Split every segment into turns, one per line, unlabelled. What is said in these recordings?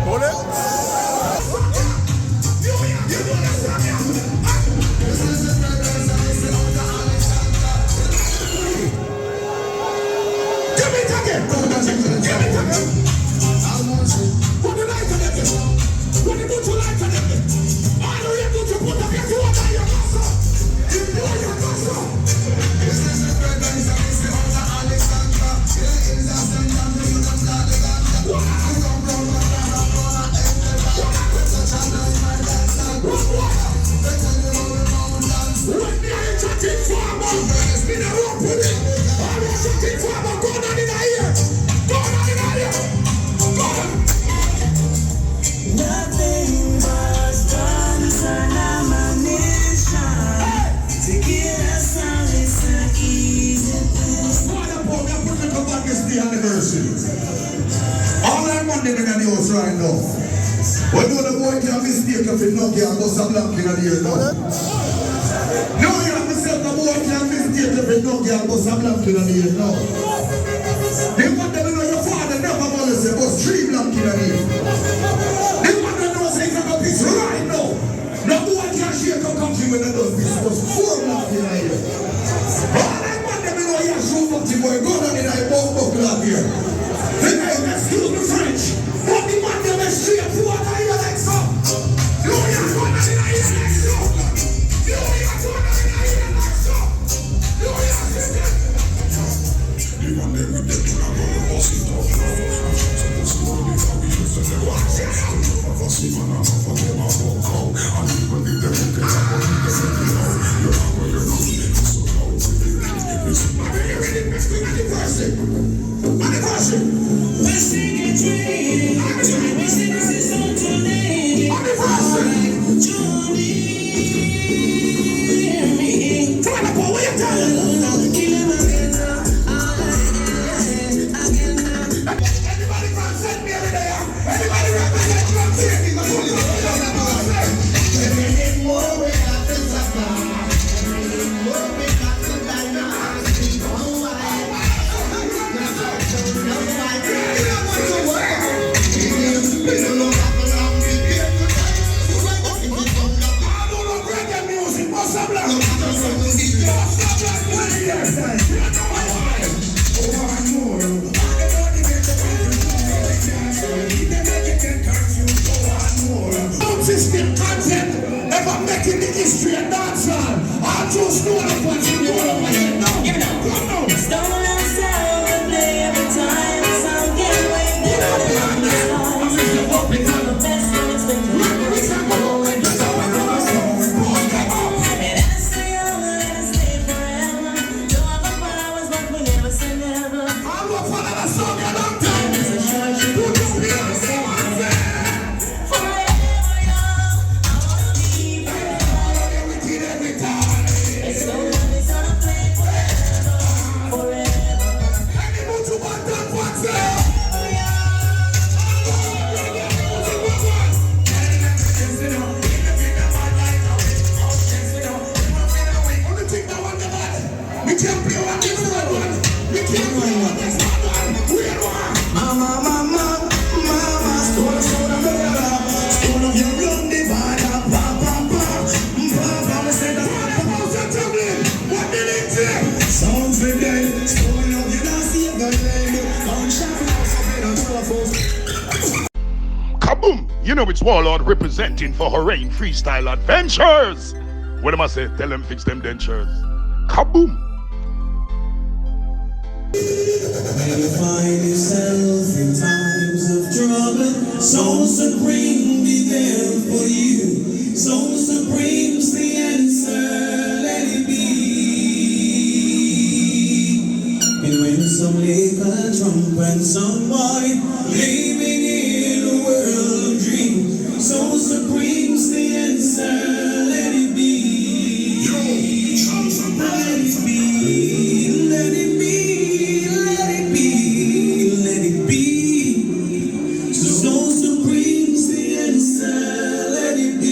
Hold it. Give me it again. Put the light on it. Put the butcher light on it. I know you put your put up your foot on your muscle. You know your muscle. This is the bread and is the order Alexander. Here is a sentence to you don't start the gun. What? When they are chatting farmer, it's been a rope with it. All the chatting farmer, go down in here. Go down in here. Go down. Nothing but guns and ammunition to get us on this easy thing. What about that political baggage the anniversary? All that money in the news right now. When you the boy can mistake if you know you go some black in the ear now. No, you have to say the boy can mistake if you know you go some black in the ear now. They want them to know your father never molested but 3 black in the ear. They want them to know say you got this right now. No boy can shake a country when they does this but 4 black in the ear. All I want them to know you show up to boy go down in the both buckle up here. Then I excuse me French. But the man them is straight forward and you like so. You are going to deny you like so. You are going to deny you like so. You are going to the man them with them to have all the boss in top now. I'm supposed to know the how we used to them. Watch it out. Of us even and half of them are walk out. And even if them don't get up on the second now. You're not where you're not. So now it's a big thing. Listen. I'm ready next to anniversary. Anniversary. We're singing dreams. We're singing this song today. Anniversary. Johnny. Turn up, what you telling? Anybody from send me every day? Anybody represent from Sydney? Every more we have to suffer. Every more we have to die now. System content ever making the history and dancehall. I'll just know the ones in the world over here now. Give it up. Come on. Stone and sound and play every time. Sound get away. Then all the long songs. Hoping for the best and expecting the best. And I stay on and stay forever. Don't have the powers but we never say never. I'll go for another song a long time. It's a short shit. Who don't be on the same one?
Kaboom! You know it's Warlord representing for Horain Freestyle Adventures. What am I say? Tell them fix them dentures. Kaboom!
When you find yourself in times of trouble, so supreme be there for you. So supreme's the answer, let it be. And when some liquor drunk and some wine, living in a world of dreams, so supreme's the answer, let it be. Let it be, let it be, let it be, let it be. So supreme's the answer, let it be.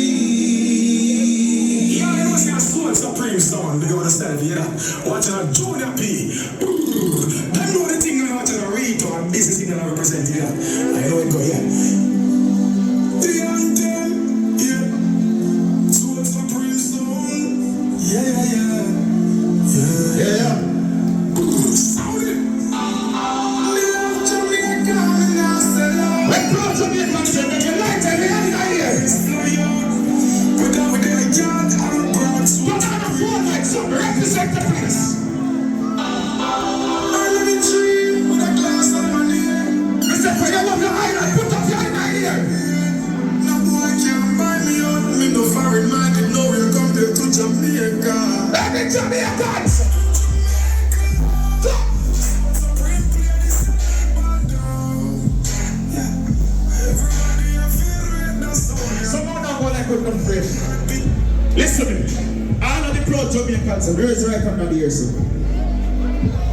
listen me. All of the proud Jamaicans, raise right hand on the ear, sir.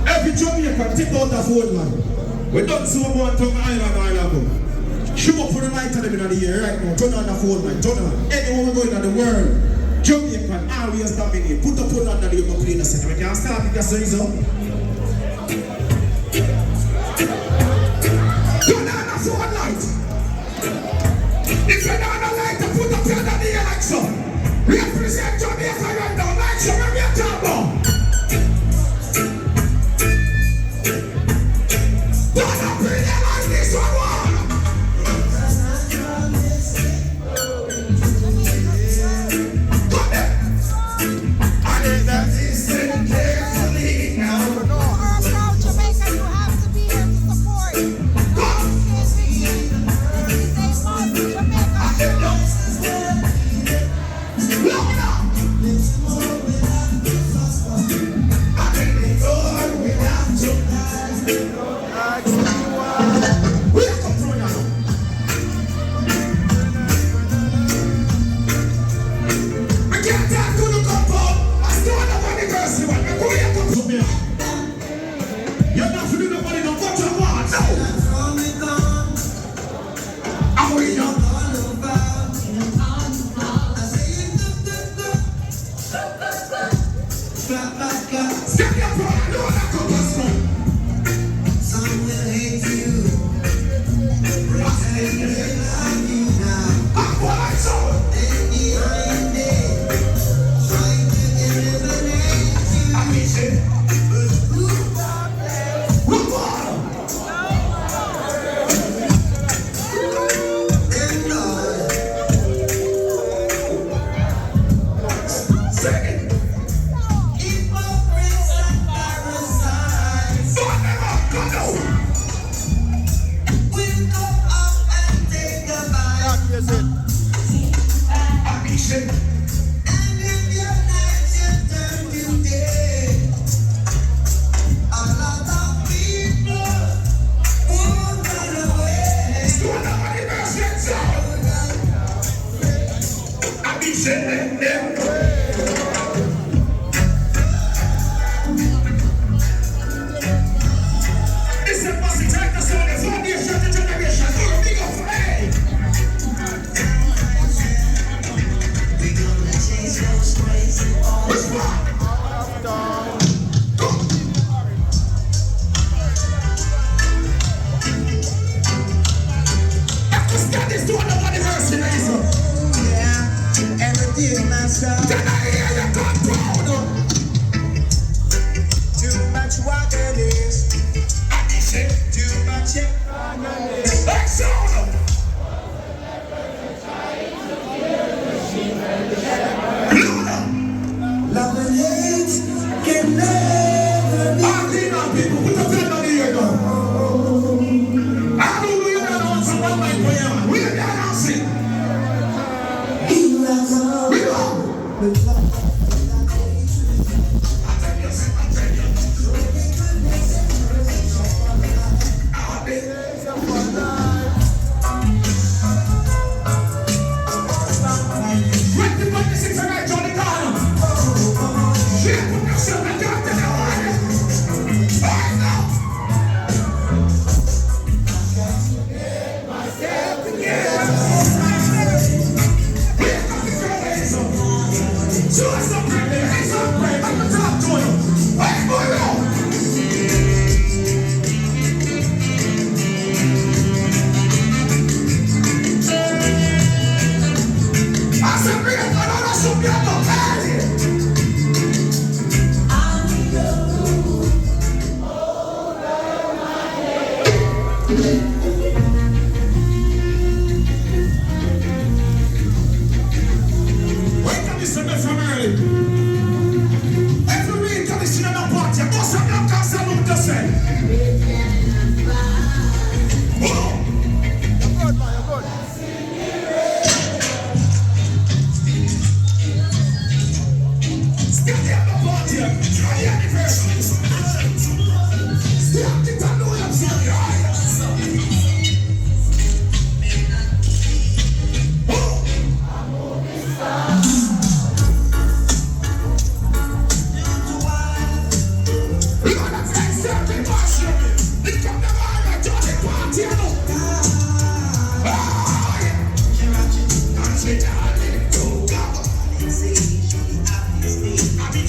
Every Jamaican, take out a phone, man. We don't see one tongue island. Show up for the night of them in the ear right now. Turn on the phone, man. Turn on. Anywhere we go in the world, Jamaican always dominate. Put the phone on the ear, play in a second. We can't start because there is a... Turn on the phone light. If you're not a light, put the phone on the ear like so. Represent Jamaica right now, like so. Where we are talking about? Don't bring it like this one.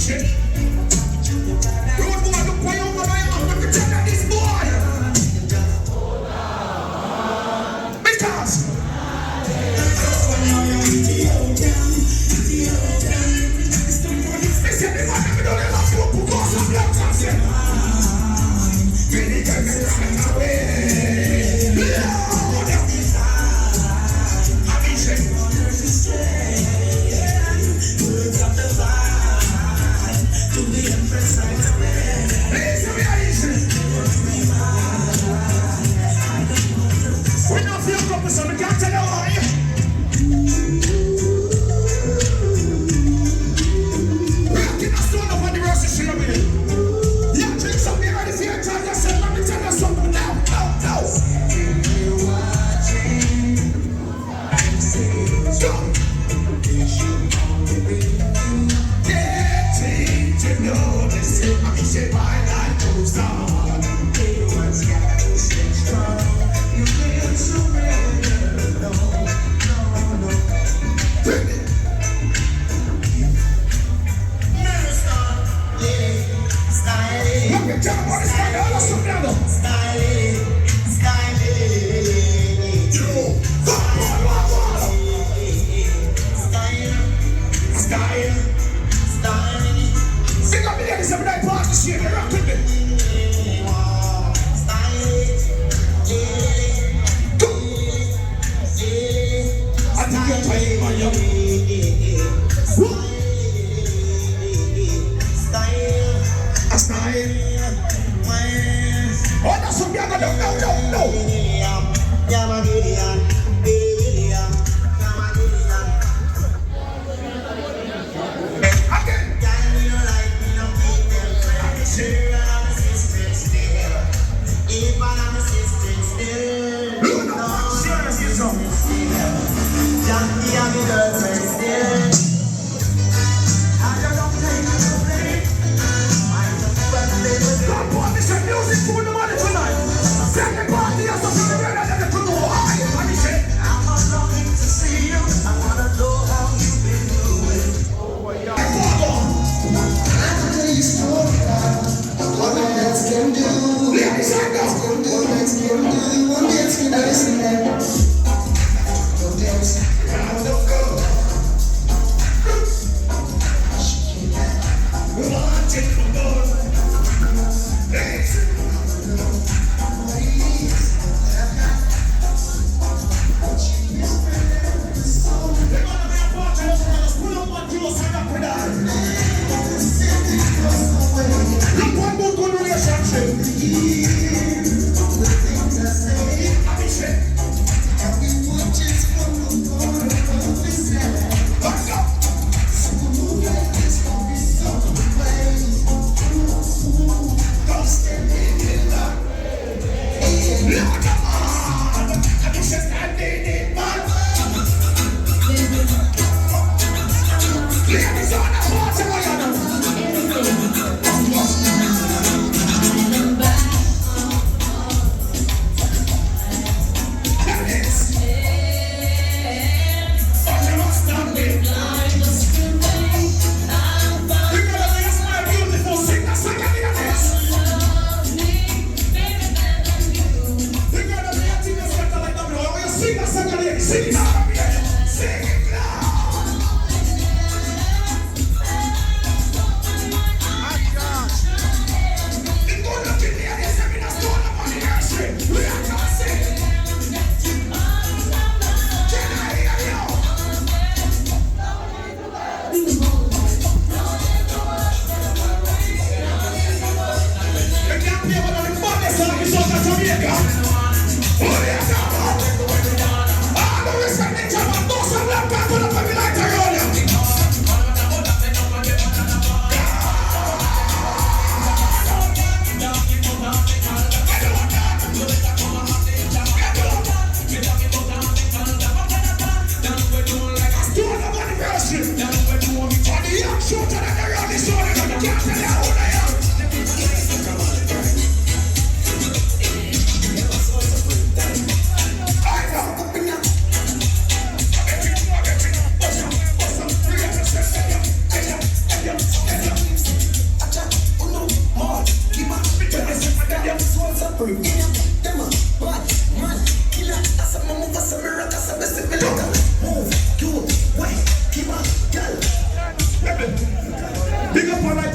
shit. Road boy, look why you want to tell that this boy. Because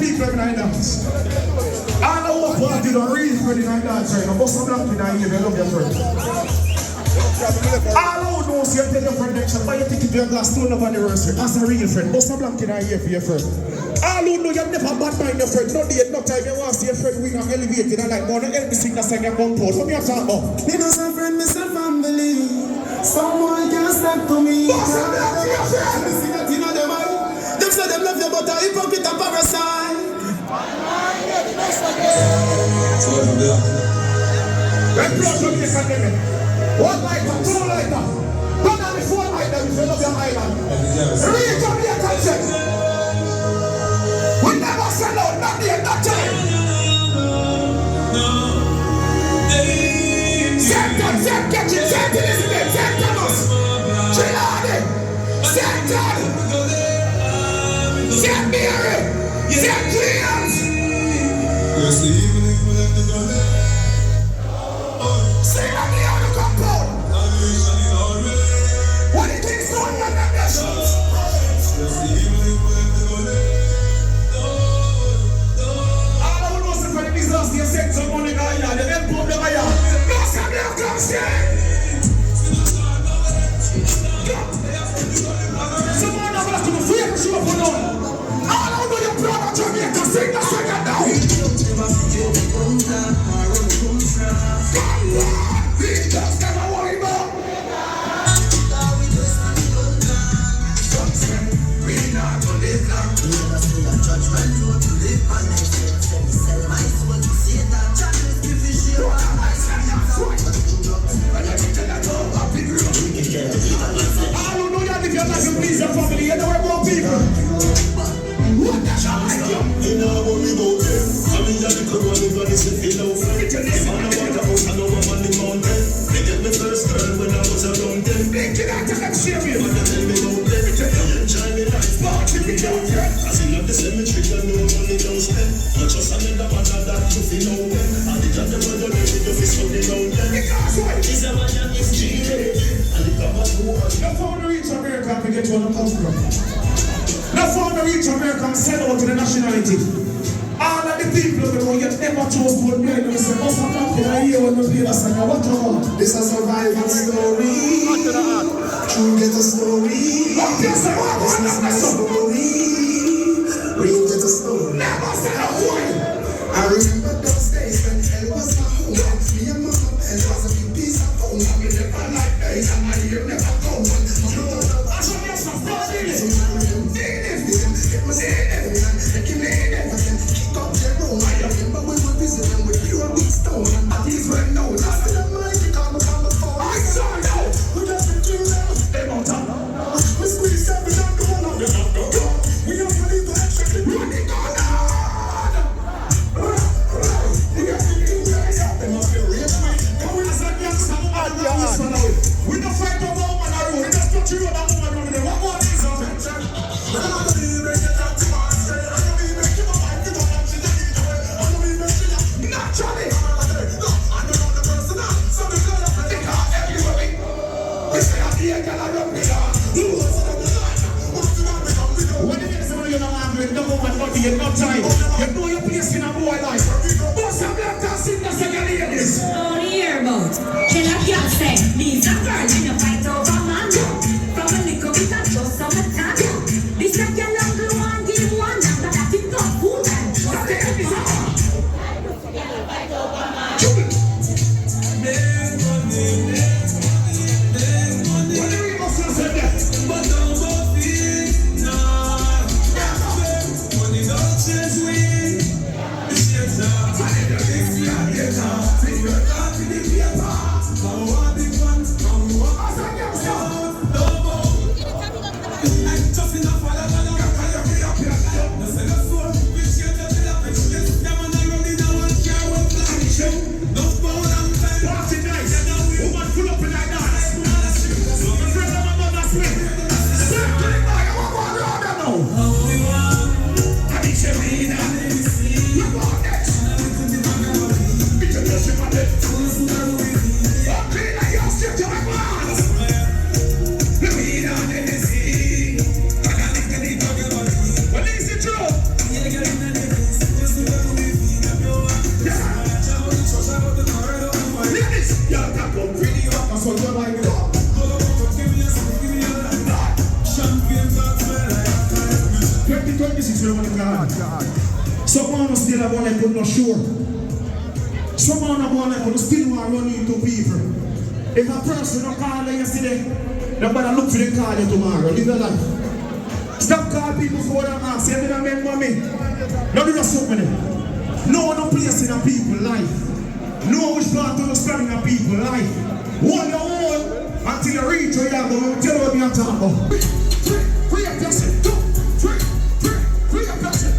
people in the dance. All the whole party don't real friend in the dance right now. Bust some black in the ear, love your friend. All who knows you tell your friend next time, buy your ticket to your glass, don't have anniversary. As a real friend, bust some black in the ear for your friend. All who know you never bad mind your friend, no date, no time, you want to see your friend win and elevated and like more than everything that's like your bump out. What me you talking about?
Me know some friend, me some family. Someone can step to me.
Bust some black in your friend.
See that you know them all. Them say them love you but a hypocrite and parasite.
Let's blow some this and them. One lighter, two lighter. One on the four lighter if you love your island. Reach on the attention. We never sell out, not there, not time. Same kitchen, same Elizabeth, same Thomas. Trinidad, same Todd. Same Mary, same Cleans. Sing on the other compound. What it is doing on the nations. All I know is that the disaster sent some money guy, the men put them guy. No, some young comes here. Someone of us to the free show for now. All I know you're proud of Jamaica, sing the second now. We just never worry about. We not gonna live long. I don't know you live your life and please your family. You know where more people. What the shall I do? You know what we go there. I mean, you have to come on over this and feel out. I know I'm on the mountain. They get me first girl when I was around them. They get out of that serious. But they tell me about them. Enjoy me life. Party me down here. I see up the cemetery and no money don't spend. Not just another matter that you feel out them. And the job them under them with the fist on the mountain. Because what? It's a man and it's G. And the cover to one. No phone to reach America and get one of us from. No phone to reach America and send out to the nationality. All of the people who you never chose to play, they say, what's happening here when we play the song? What you want?
This is a survival story. True get a story.
What you say?
This is my story. Real get a story.
Never say a word.
I remember those days when hell was my home. Me and mama pen was a big piece of home.
I will never like days and my year never go. I should get some fun in it.
I remember we were busy and we pure big stone.
And these were no last.
I might become a phone.
I saw you.
We just been through them.
They don't talk.
We squeeze every down the one of them. We have to leave the extra clip.
Running on.
We got to do that. They must be real quick.
Come with us and youngster. We don't fight over woman or we just touch you on that woman over there. What more is on it? Naturally. We say at the end, I don't be on. When you get somebody you don't have with no woman, but you no time. You know your place in a boy life. But some black and sing the second ladies.
On the airboat, can I girl say, needs a girl in a fight over man. From a little bit of just some attack. This a girl of blue and give one, after that it got food.
What's the end is on? What do we must have said that?
But don't go feed, no. Money don't change we. It's just a money that is not yet. See your life in the paper. Come on, big one. Come on. the music to the one God. Some man still have one like but not sure. Some man have one like but still want to run into people. If a person don't call you yesterday, nobody look for the call you tomorrow. Live your life. Stop calling people for them and say, they don't remember me. Don't do that something. No place in a people's life. No which part to stand in a people's life. Hold your own until you reach where you are going to tell you what you're talking about. Free up yourself. Free up yourself.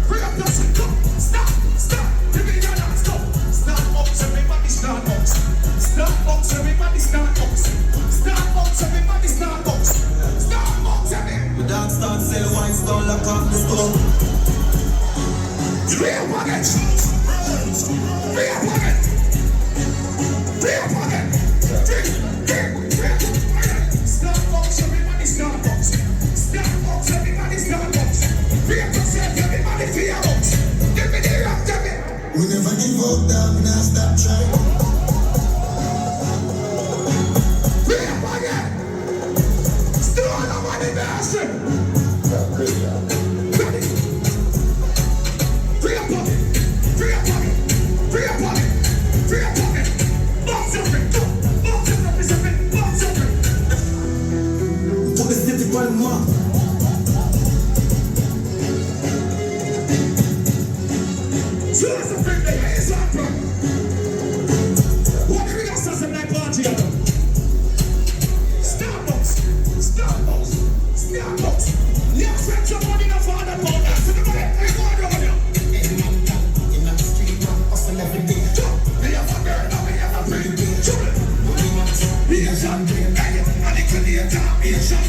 Free up yourself. Stop. Give me your hands. Stop box. Everybody start box. Stop box. Everybody start box. Stop box. Everybody start box. Stop box.
The dog start sell wine stone lock off the store.
Real pocket. Real pocket. Real pocket.
Stop box. Everybody start box.
Stop box. Everybody start box. Free up yourself. Everybody free up box. Give me the rock. Give me.
We never give up, dog. We not stop trying.
Real pocket. Still on the money bastard. Free up pocket. Free up pocket. Free up pocket. Free up pocket. Box open. Box open. Box open.
Put the city on the map.
So that's a friend that is up, bro. What do we got some night party at? Starbucks. Yeah, spend some money on father for that. So the money, hey, go on over there.
In the street, hustle every day.
We have a girl, now we have a friend. Asian, hey, and the creator, Asian.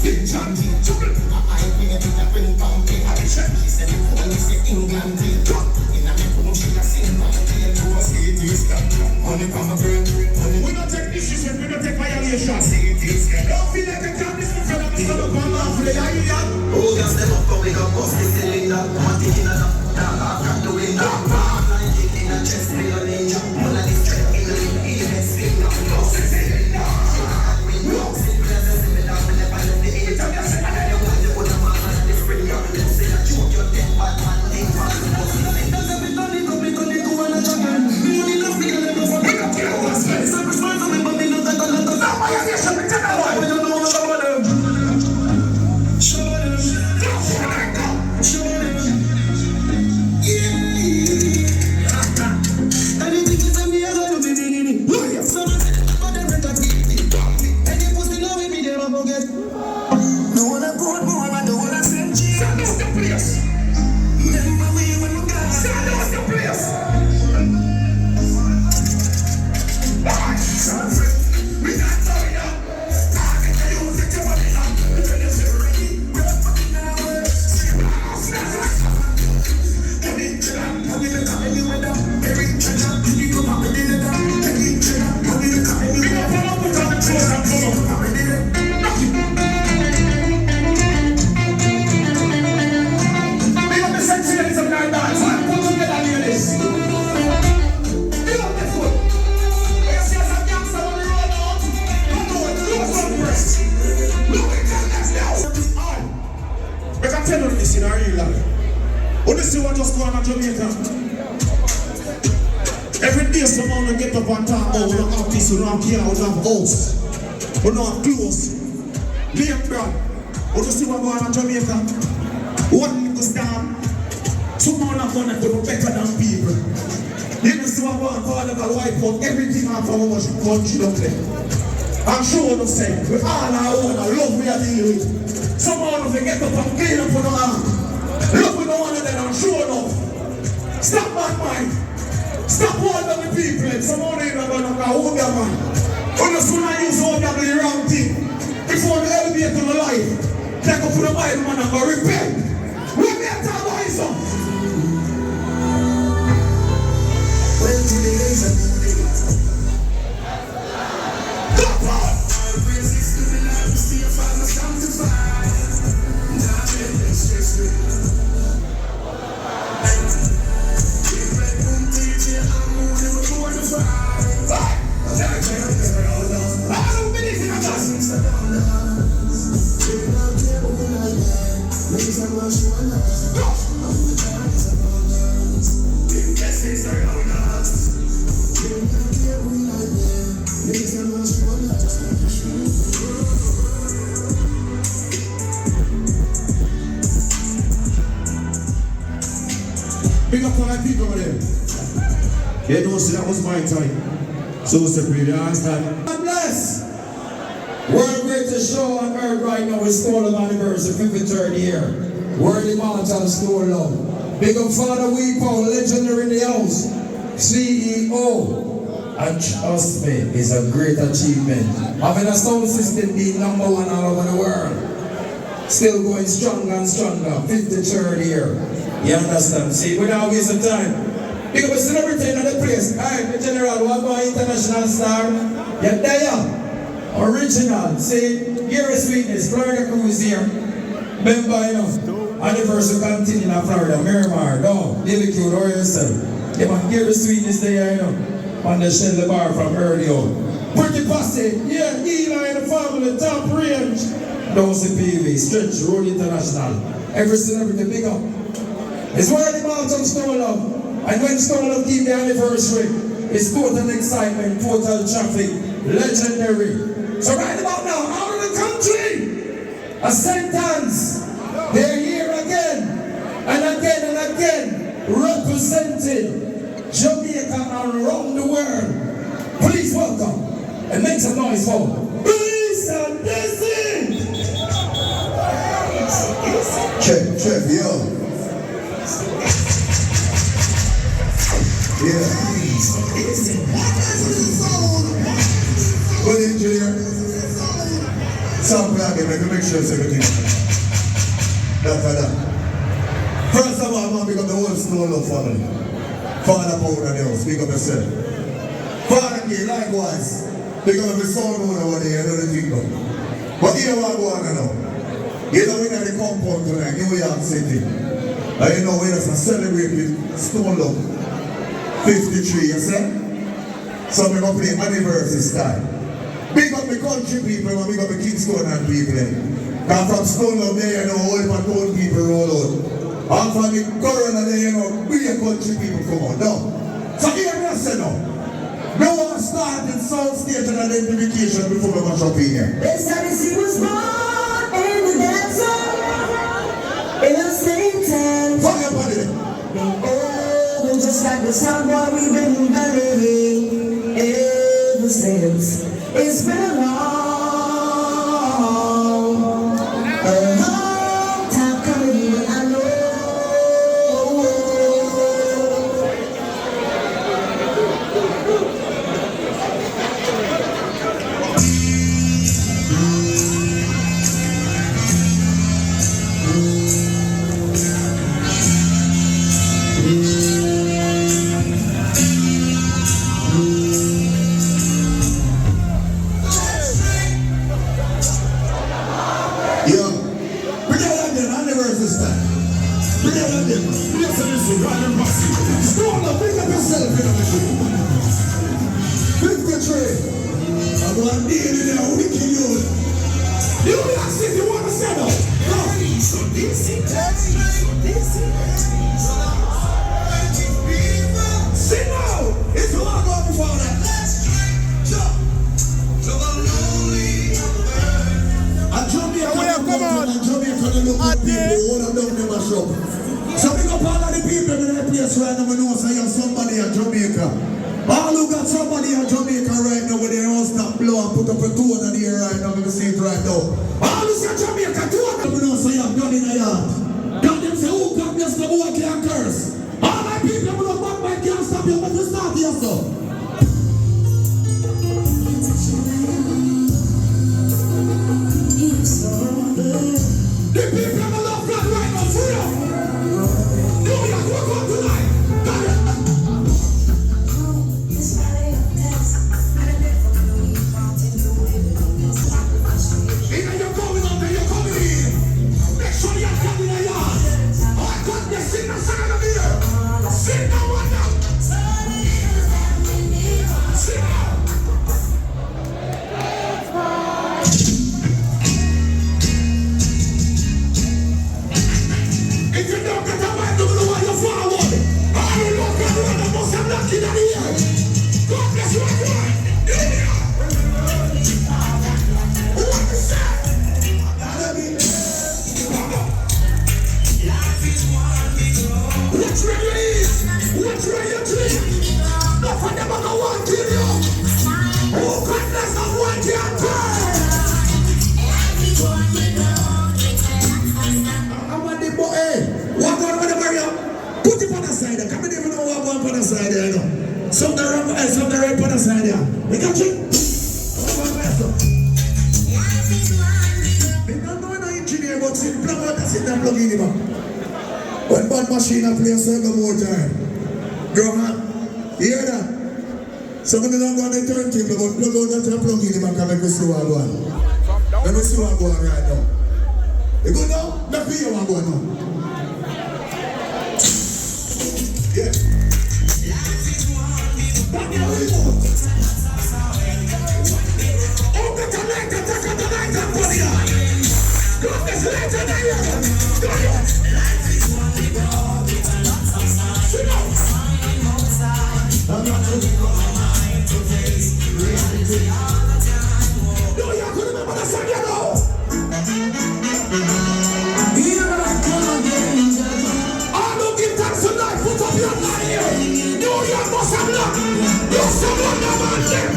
Vision,
I bring it to the bring pumpkin. She said the police say England deal. In a me home she a sing my deal. Go a see it is done. Money from a girl.
we don't take disrespect, we don't take violation.
See it is done.
Don't feel like a can't listen to them, it's not a ball off the eye.
Oh, gas them up, but we got bust the cylinder. One thing in a lap, dog, I crack the window. Nine kick in a chest, me a ninja. One of the strength in the ring, even spin up. Bust the cylinder. Window, simple as a cylinder. We never let the age of your second. And you want to put a man on the spring. Let's say that you your dead bad man, ain't fast. Bust the cylinder, everybody go, we go, they go on a juggle. Money no figure, they go for me. It's a response to me, but me no take a lot of time.
Why are you shut me down?
Why we don't know what show them? Show them. Show them. Yeah. Anything you say me, I gotta be digging it. Someone said it, but they record it. Any pussy know me, they don't forget. No one a good more, I don't wanna send you.
Send us the place.
Remember me when we got.
Send us the place. We not sorry now. Target the youth, it's your money now. When you say ready, we're fucking now. I can tell you this in a real life. Odyssey was just going to Jamaica. Every day someone will get up and talk about we don't have this, we don't have here, we don't have house, we don't have clothes. Name brand. Odyssey was going to Jamaica. One little storm. Someone are going to do better than people. You know, see what going to wipe out everything out from how much country up there. I'm sure what I'm saying. We all our own, our love we are dealing with. Someone will get up and clean up for the arm. Look with the one of them, I'm sure enough. Stop that mind. Stop holding the people. Someone ain't going to hold their mind. When the son I use all that the wrong thing. Before the elevate to the life, take up for the Bible man and go repent. We may talk about it, son.
Well, today is a new day.
Come on.
See if I'm a sanctified. Not in the stress.
I don't believe in that. Big up for my people over there. Yeah, no, see, that was my time. So it's a pretty understand.
God bless. World greatest show on earth right now is Stone Love Anniversary, 53rd year. Worthy Mountain Stone Love. Big up Father Weepo, legendary in the house. CEO. And trust me, it's a great achievement. Having a sound system being #1 all over the world. Still going stronger and stronger, 53rd year. You understand? See, without wasting time. Big up a celebrity in the place. Alright, the general, what about international star? You're there. Original. See, here is Sweetness, Florida Cruise here. Remember, you know, anniversary continue in Florida, Miramar, no, David Q, or yourself. Yeah, man, here is Sweetness there, you know, on the Shell Bar from early on. Pretty posse, yeah, Eli and the family, top range. Those PV, Stretch, Road International. Every celebrity, big up. It's Worthy Mountain Stone Love. And when Stone Love keep the anniversary, it's total excitement, total traffic, legendary. So right about now, out of the country, a sentence, they're here again, and again, representing Jamaica around the world. Please welcome, and make some noise for Peace and Blessing.
Check, yo. Yeah. Good engineer. Sound planning, make sure it's everything. That. First of all, I'm going to pick up the whole Stone Love family. Father Paul and the house, pick up yourself. Father K, likewise. Pick up the sound over there, you know the thing. But here what I go on now. You know we got the compound tonight, New York City. And you know we just celebrate with Stone Love 53, you see? So we're going to play anniversary style. Big up the country people and big up the Kingston and people. Because from Stone Love there, you know, all the town people roll out. And from the corona there, you know, we country people come out. No. So here we say now. No one started sound stage and identification before we match up in here.
This Odyssey was born in the desert, in the same tent.
Fire buddy.
And just like the sound boy we've been believing ever since. It's been a long time coming, I know.
So we go all of the people in that place right now, we know say you have somebody in Jamaica. All who got somebody in Jamaica right now with their house that blow and put up a two on the air right now, we can see it right now. All who say Jamaica, two of them, we know say you have done in a yard. Don't them say, who come yes, the boy can't curse. All my people, we know back by can't stop you, but you start here, so. The people of love God right now, free up. New York, we're going tonight. Either you're going out there, you're coming in. Make sure you're coming in your yard. Oh, God, they sing the song of the year. Sing the one now. Watch where you eat. Watch where you drink. Not for them gonna want to kill you. Oh, goodness of what you are doing. I want the boy, hey, walk on with the Mario. Put him on the side there. Come in even know what one on the side there, you know. Some the right on the side there. We got you. We don't know no engineer, but see, plug out the sit and plug in him. When bad machine a play circle more time. Girl, man, you hear that? Somebody don't go on the turntable, but plug out that and plug in him and come and see what go on. Let me see what go on right now. You good now? Let me hear what go on now. Yeah. Back your remote. Open the light and take out the light and put it on. Got this light in the air. Go on. Sit down. I'm not looking for my mind to face reality all the time. No, you couldn't remember the song, you know. Here I come again, all who give thanks to life, put up your hand here. New York must have luck. You someone that man there.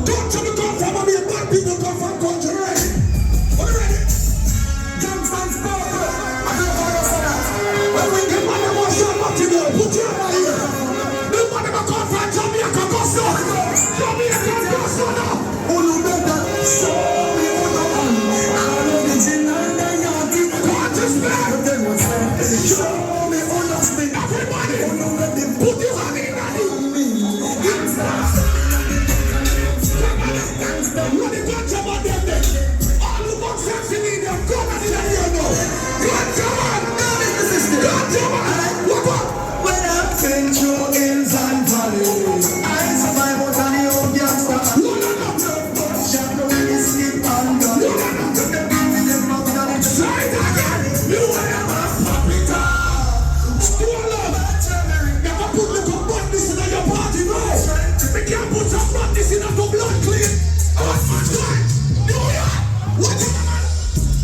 Don't tell me come from a mere bad people come from country, right? Are you ready? Young fans, power. I don't know how that. When we get money, we'll show up to you. Put your hand here. The money will come from Jamaica, go so. Jamaica, go so now. Who you better? Show me who you are. I know the gin and the Yankee. What is that? Show me who you are. Everybody, put your hand in that. When you got your money, all the boxers in India, go and let you know. Got your man. Got your man. What up?
When I've been through hills and valleys, I survive out on the old gangster. Shot the way you sleep and go.
Say it again. You will never pop it up. School up. You can put little badness in your party, right? We can't put some badness in your blood clean. Oh my God. New York. What the man?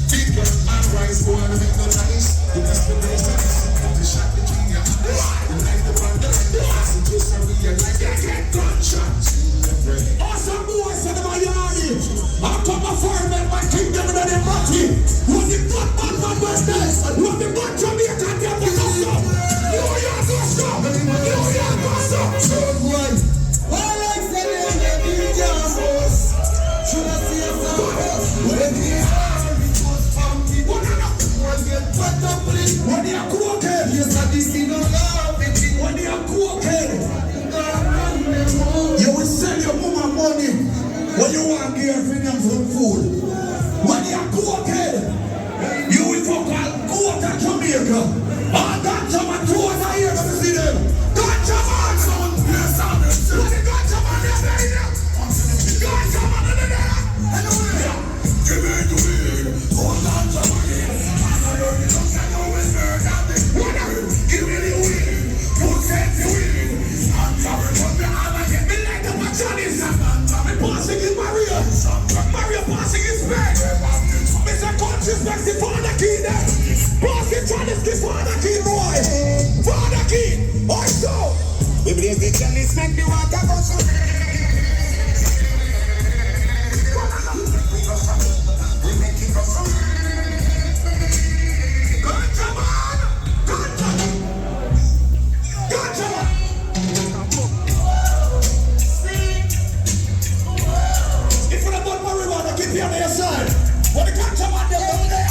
Big girl and rice boy and make no nice. The best of the the shot between your eyes. The night the one that listen to some realize they get gunshots.
Awesome boys in my yard. I come a fireman, my kingdom in the party. When the bad man birthday, when the bad Jamaican get the custom. New York custom. New York custom.
So good. Well, like said, they be just should I see a song? When the army was pumping, one get put up with.
When you are cooking,
Yes, I this thing don't love it.
when you are cooking, you will send your mama money when you want to give her some food. When you are cooking, you will fuck go to Jamaica. And ganja man, 2 hours here to see them. Ganja man, son. Yes, I'm the son. When the ganja man is there, ganja man is there. Anyway, give me the weed. Oh, ganja man is. Give me the weed. Don't take the weed. I'm sorry, but the other get me like the Machanis. I'm passing in Maria. Maria passing his back. Mr. Conscious back the father key there. Passing Chalice the father key, boy. Father key. Boy, so. We blaze the Chalice, make the water go so. We make it go so. Ganja man. Ganja man. Ganja man. If you don't want marijuana, keep you on your side. When the ganja man, they're over there.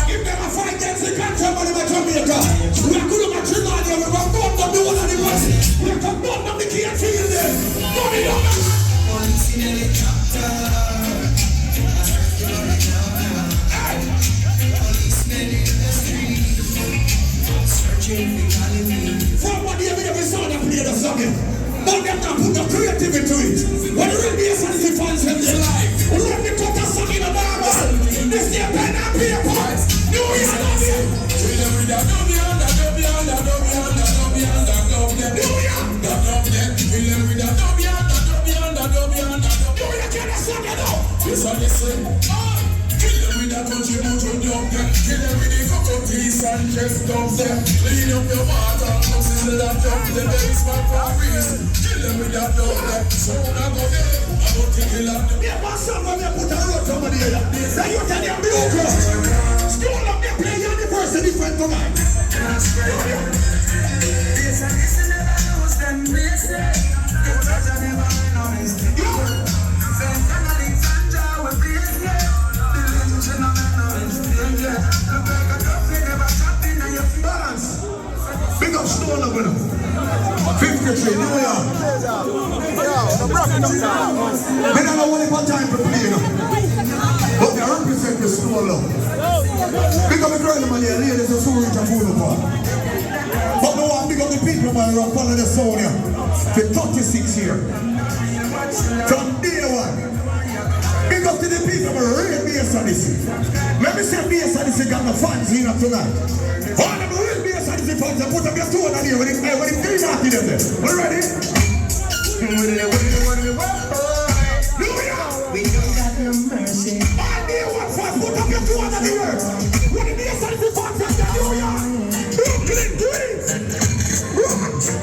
If them a fight against the ganja man in Jamaica, we are good at Trinidad, we are going to bomb them the one of the bus. We are going to bomb them the key and field there. Money down.
Once in a helicopter.
Hey!
Kill them with that country mojo dub them. Kill them with the cocoties and just dump them. Clean up your water, come in the laptop. The base man for freeze. Kill them with that dub them. So I go there, I go take it up.
Yeah, but someone may put a road somebody here. Say you tell them mediocre. School up there, play university friend to mine.
This and this and never knows them race. Because I never noticed.
Balance. Big up Stone up with 53, New York. I don't know what it was time to play, you know. But they represent the Stone up. Big up the girl in my ladies are so rich and full of fun. But no one big up the people man who follow the sound here. For 36 years. From day one. Big up to the people who real bass Odyssey. Let me say bass Odyssey got the fans here tonight. All of the real bass Odyssey fans, put up your two on here when it's clean out to them there. We ready?
We don't got no mercy.
All day one fans, put up your two on here. When the bass Odyssey fans are there, New York. Brooklyn, Queens.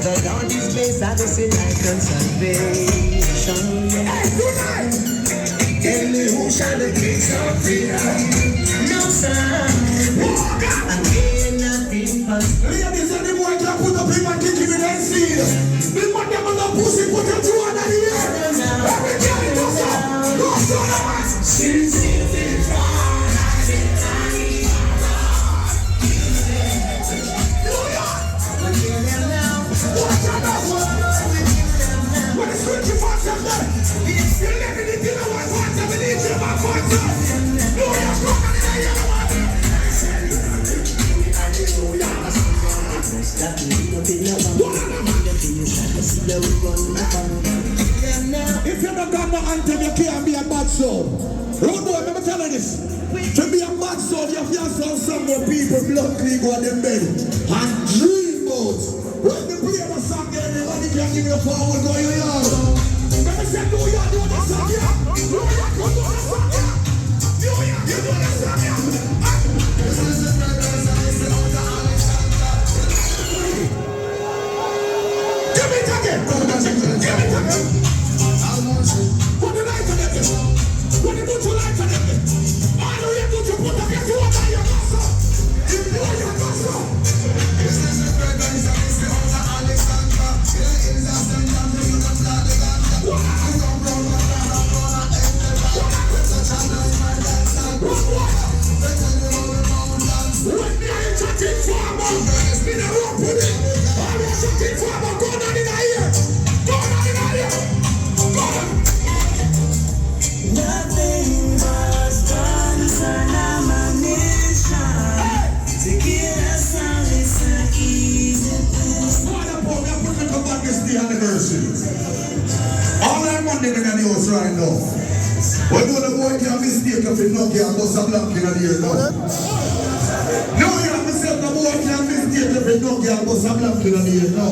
The Lord is place Odyssey life and salvation.
Hey, tonight.
Tell me who shall the kings of the earth? No sound. Again nothing but
Ladies and the boy can put up him and kick him in the seed. The man them on the pussy put your two on the air. Every girl it goes up. Go so nice.
since it
Watch out now. When the switch you watch out there. You live in the dinner one watch out. We need you back watch out. New York come on in the yellow one. If you don't got no anthem, you can't be a bad soul. Road boy, let me tell you this. To be a bad soul, you have to sound some more people blood clean go on them bed and dream about. When they play the song, everybody can give you a forward go your yard. Let me say, New York, do the song, yeah. New York, do the song, yeah. New York, you do the song, yeah. Give it again. Give it again. Put the light on it. When you put your light on it, all you have to put up your two on your muscle. You know your muscle.
This is the great guys and it's the older Alexander. Yeah, it's a stand up to you and blood the gun. You come from the land of Lord and it's a channel in my dance and they tell you how the mountains.
When me are chatting for about, me the rope with it. All you chatting for about, go down in the ear. Go down in the ear. Go down.
nothing but concern ammunition. To get us out is an easy thing.
What about me? I'm putting up on this day anniversary. All that money in the house right now. When do the boy can mistake if he knock you and bust a blank in the ear now? No, you have to say the boy can mistake if he knock you and bust a blank in the ear now.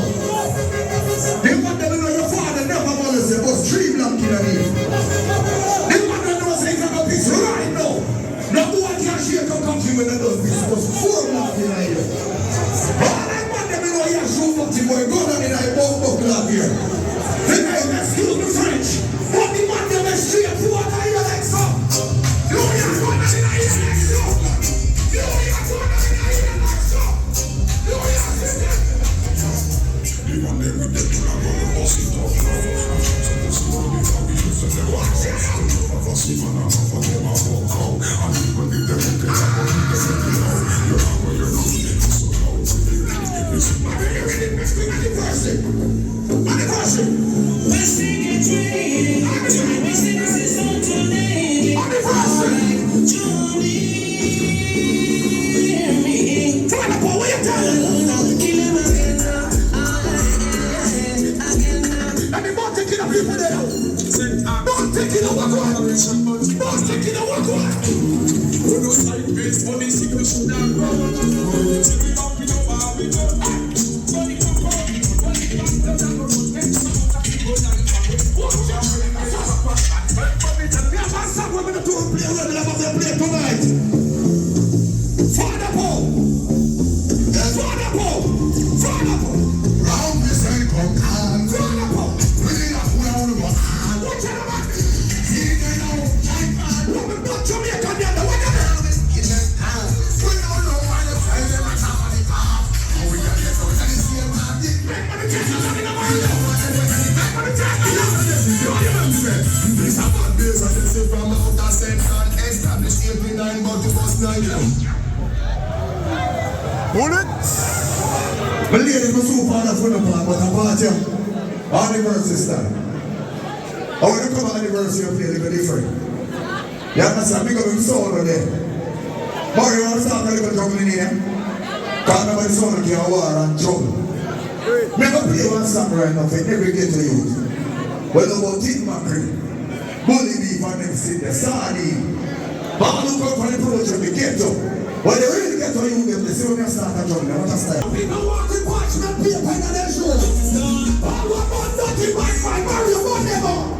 They want them to know your father never molested, but 3 blank in the ear. They want them to know say he's a piece right now. No boy can shake a country when they does this, but 4 blank in the ear. All that want them to know you're shoot up the boy, go down in the ear, buckle up here. Excuse me French, but the man them is straight forward and you're like so. You are going to the ear like so. You are going to the ear like so. You are
The one they with them will have a boss in top now. So this is what they have to use and they want to have a see man and half of them a walk out. And even if they won't get up, they get it out. You're not where you're not. So now it's
Listen, anniversary.
We're singing dream. We sing this song today. Join me. Hear me.
Turn up, what you telling? And the more taking the people there. Don't take it over, don't take it over.
who knows like base money, see you should have run. Till we up, we know how we go. Money come from, money come from, doesn't go to make some of the people like that. Watch out, we're in the summer crash.
Yeah, man, stop women to play with up of the plate tonight. Father Paul. Father Paul. Father Paul.
Round the circle, and
Father Paul.
we are round the world.
Watch out, man.
See, they know,
Look at that Jamaican there. Watch out.
we don't know why the time they were top of the top. Oh, we got this, we got this, here, man.
Make money take you long in the morning. Make money take you long.
This a bad base, I just say from outer central, established 89, but it was 9.
The ladies were so far off from the park, but I party anniversary style. I want to come anniversary and play a little different. You understand? Because I'm sound on there. Mario, you want to start a little juggling in here? Because nobody sound like you're war and trouble. Never play one song right now for every ghetto youth. Well, about King Macri, Bully Beef and them sit there, Sardine. But I look up for the project we get to. When they really get to you, they see when you start a juggling. What a style. People want to watch me play by their show. I want more nothing by Mario, but never.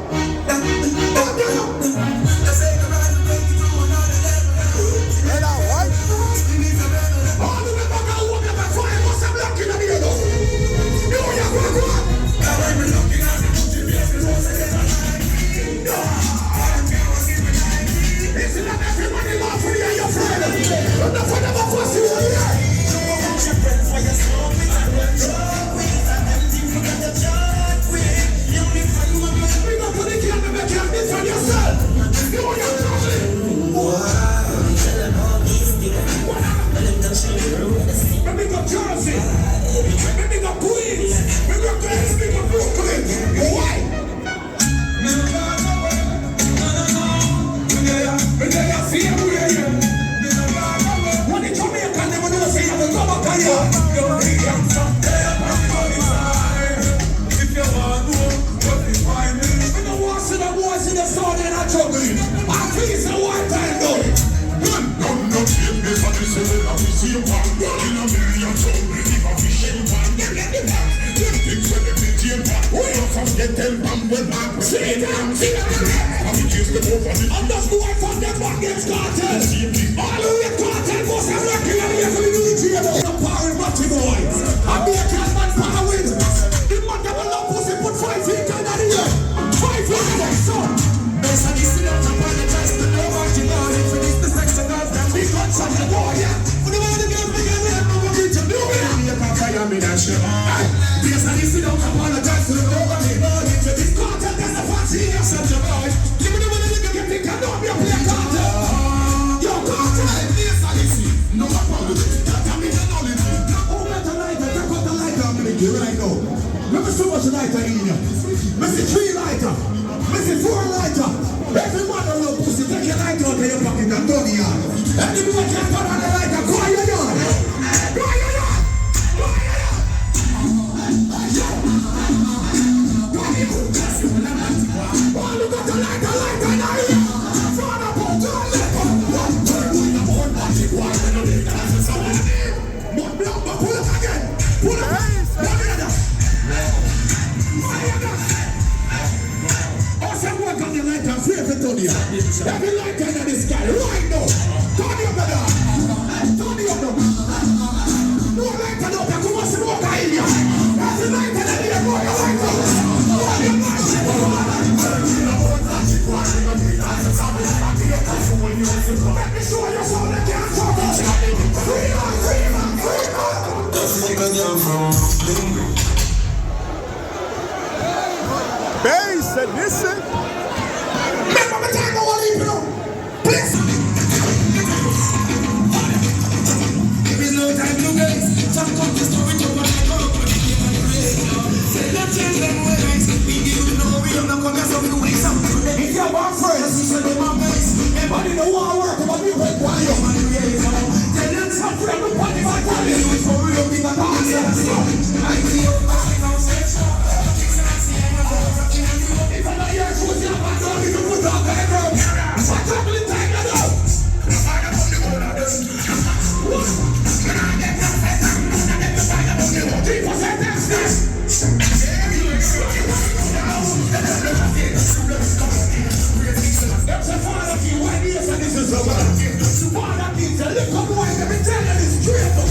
father needs a little boy, let me tell you this straight up.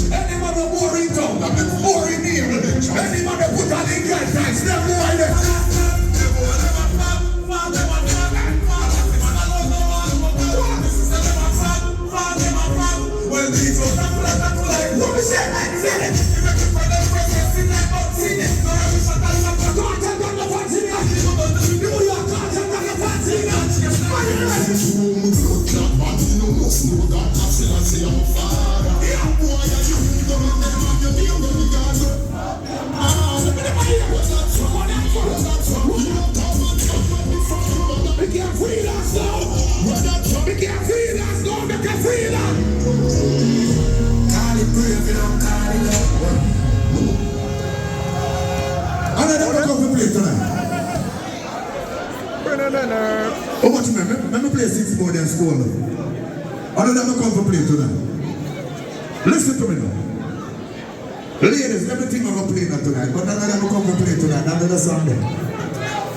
Any man who boring tongue, boring name, any man who put on in guy times, them boy there. Well, these are what we say, how much let me play 6 more than school now. I don't have to come for play tonight. Listen to me now. Ladies, everything I'm going to play now tonight, but I'm not going to come for play tonight. That's the song there.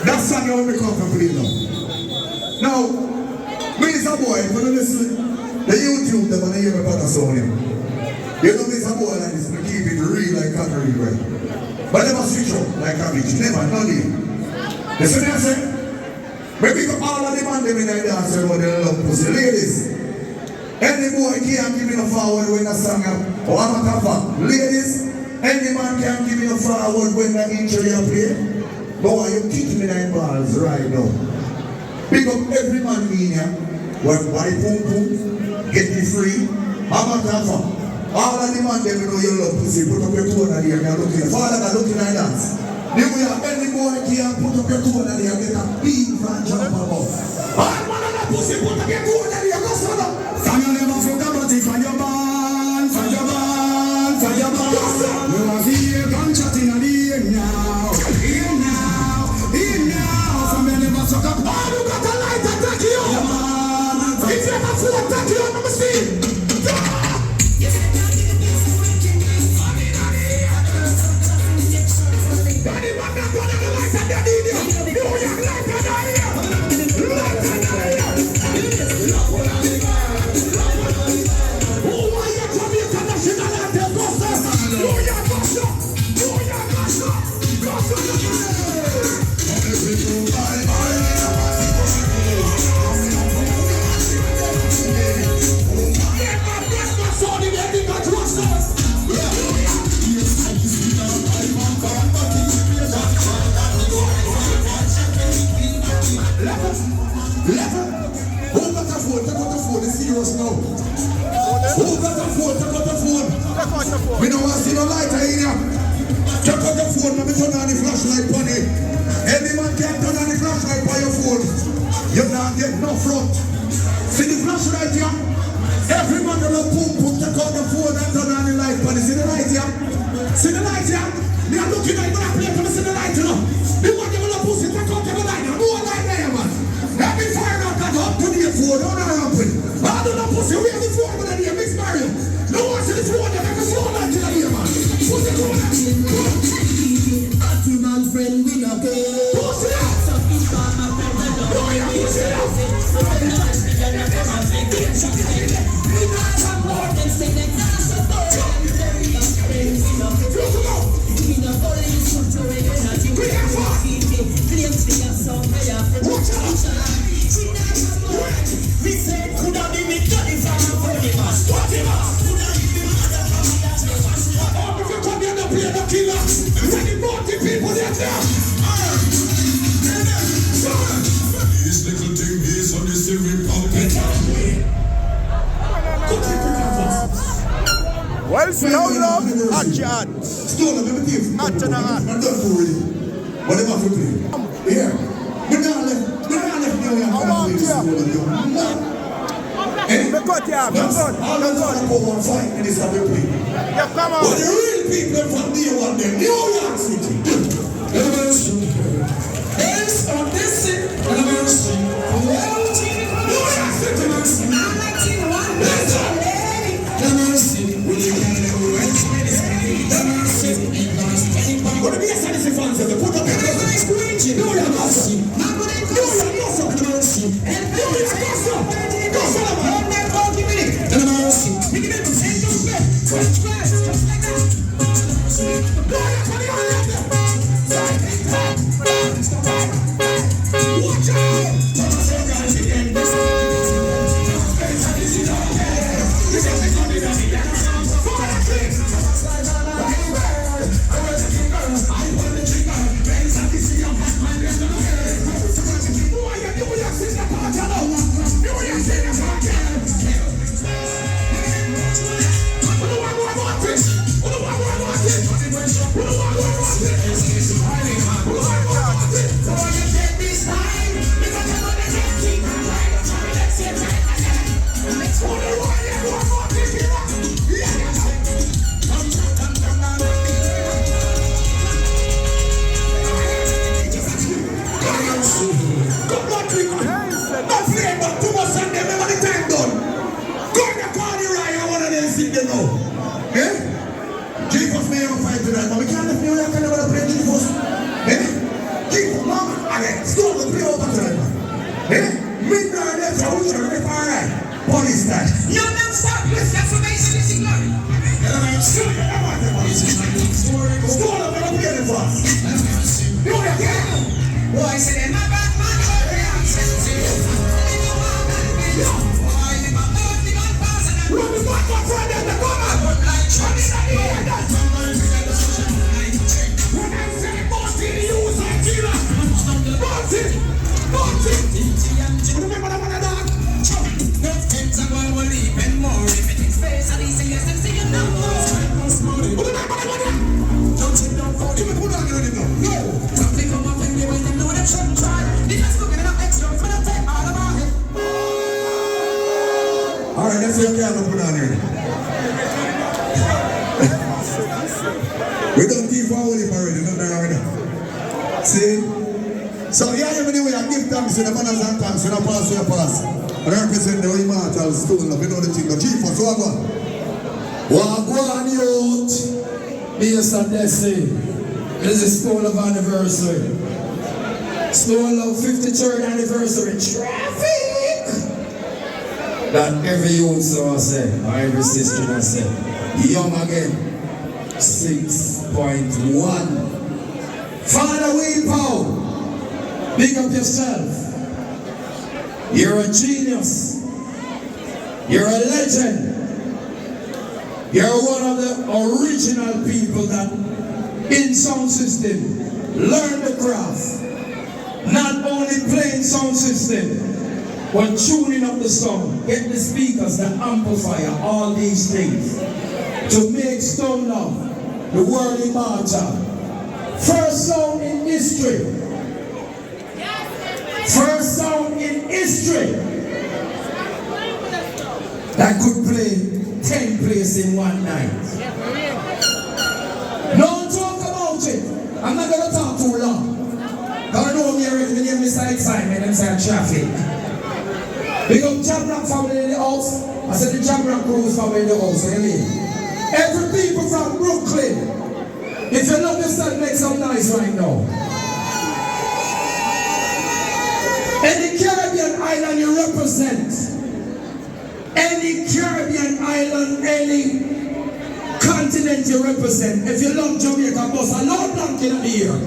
That song I want to come for play now. Now, me is a boy, when you listen, the YouTube, they're going to hear about the song here. You know me is a boy like this, I keep it real like country right. But never switch up like cabbage, never, no need. Listen what I'm saying? Maybe all of the man them in the dance about they love pussy. Ladies, any boy can't give me no forward when a song or I'm a fact. Ladies, any man can't give me no forward when the intro you play. Boy, you kick me in balls right now. Pick up every man in here. What buy pum pum, get me free. I'm a fact. All of the man them know you love pussy. Put up your phone and you're looking. Father, I'm looking at dance. If we have any boy here, put up your phone and you get a big fan jump above. All man on the pussy, put up your phone and you go son up.
Can you never forget about it? Fire ball, fire ball, fire ball. You are here, gunshot in the air now. Here now. From the never suck up.
Oh, you got a light attack you. If you have a full attack you, let me see. We don't want to see no light in here. Check out your phone, let me turn on the flashlight on it. Any man can turn on the flashlight by your phone. You can't get no front. See the flashlight here? Every man will boom boom, take out the phone and turn on the light on it. See the light here? See the light here? They are looking at that plate to see the light, you know. They want you to push it, take out the light. No light there, man. Every fire out that up to the phone, don't happen. I don't know, pussy, we have the phone with the mix Mario. No one see the phone, they make a phone light in the man. Push it on that.
Party man friend, we not care.
Push it out. No, yeah, push it out.
This little thing is on the Syrian pulpit.
Well, slow down, action.
Stone, let me give.
Not to the heart.
I'm done for it. Whatever for me. Here. We're not left now.
Come on, yeah. Look what you have. Look what.
All of us go on fight and it's a big play.
Yeah, come
But
on.
the real people from day one, them New York City.
Boy, say them a bad man, but they are sensitive. Boy, them a dirty man, pass and them. Run the back up for them, they come out. But like Johnny, they hear that. When I say Bounty, the use of killer. Bounty. Remember that one of that? No things are going to leave and more. If it is space, at least yes, I'm saying no more. Remember that one? Don't you know for you? Put on your name. No. Something come up and they want to know that shouldn't try. They just looking at extra. It's going to take all of our head.
Alright, let's see if you can put on here. We don't keep forward already, nothing wrong with that. See? So here you anyway, I give thanks to the manners and thanks to the pass where pass. I represent the immortal stone of, you know the thing, the chief of Swagwa. Wagwan youth, based on Odyssey. This is Stone of anniversary. Stone of 53rd anniversary. Traffic! That every youth saw say, or every sister I say, young again. 6.1. Father Will Power. Big up yourself. You're a genius. You're a legend. You're one of the original people that in sound system learn the craft. Not only playing sound system, but tuning up the sound, get the speakers, the amplifier, all these things to make Stone Love the world immortal. First sound in history. First sound in history that could play 10 plays in one night. Don't talk about it. I'm not going to talk too long. Because I know me already, my name is Excitement, I'm saying Traffic. Big up JUGGLING family in the house. I said the JUGGLING crew family in the house, what do you mean? Every people from Brooklyn, if you love yourself, make some noise right now. Any Caribbean island you represent, any Caribbean island, any continent you represent, if you love Jamaica, bust a loud blank in the air.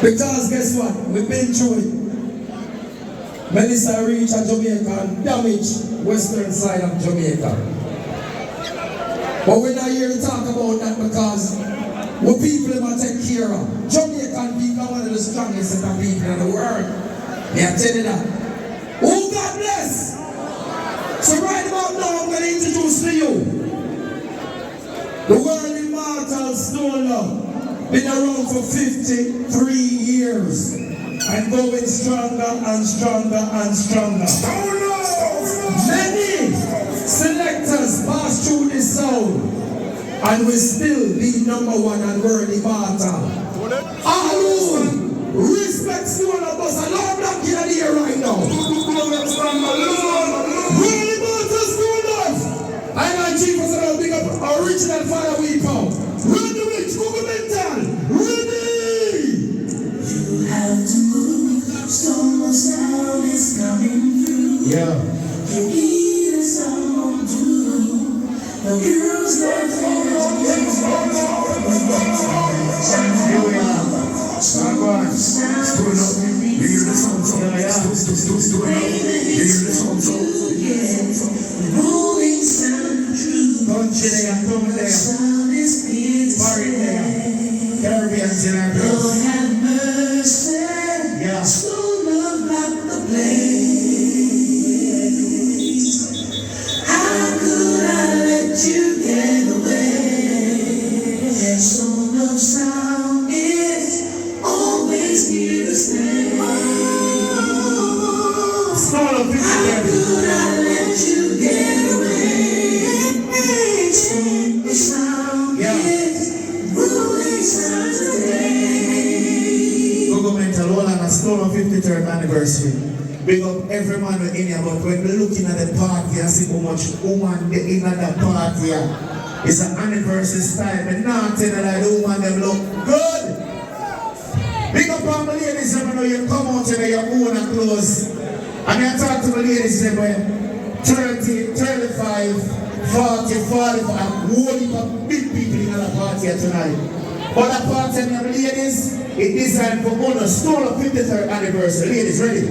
Because guess what? We've been through it. Melissa reached Jamaica and damaged western side of Jamaica. But we're not here to talk about that because what people ever take care of. Jamaican people are one of the strongest set of people in the world. Yeah, I tell you that. Oh, God bless! So right about now, I'm going to introduce to you the world immortal Stone Love. Been around for 53 years and going stronger and stronger and stronger. Stone Love! Many selectors pass through this sound and we still be number one and world immortal. All who respect Stone Love us, I love that in the air right now. World immortal Stone Love. I'm not chief of the big up original Father We Power. Run the rich, mental. Ready!
You have to move, Stone Love sound is coming through.
Yeah.
You need a sound to do. The girls that rolling sound true. Sound is here to stay.
Caribbeans in our
Lord have mercy.
Yeah.
Stone Love rock the place. How could I let you get away? Stone Love sound is always here to stay.
Stone Love,
How could I let you get away? The sound is ruling sound today.
Governmental all on a Stone Love 53rd anniversary. Big up every man in here, but when we're looking at the party and see how much woman they in at the party, it's an anniversary style. But now I'm telling you like the woman them look good. Big up all my ladies, you know you come out in your own clothes. And I talk to my ladies, they were 30, 35, 40, 45, and whole heap of big people in the party tonight. But the party and your ladies, It designed for honor, store of 53rd anniversary. Ladies, ready?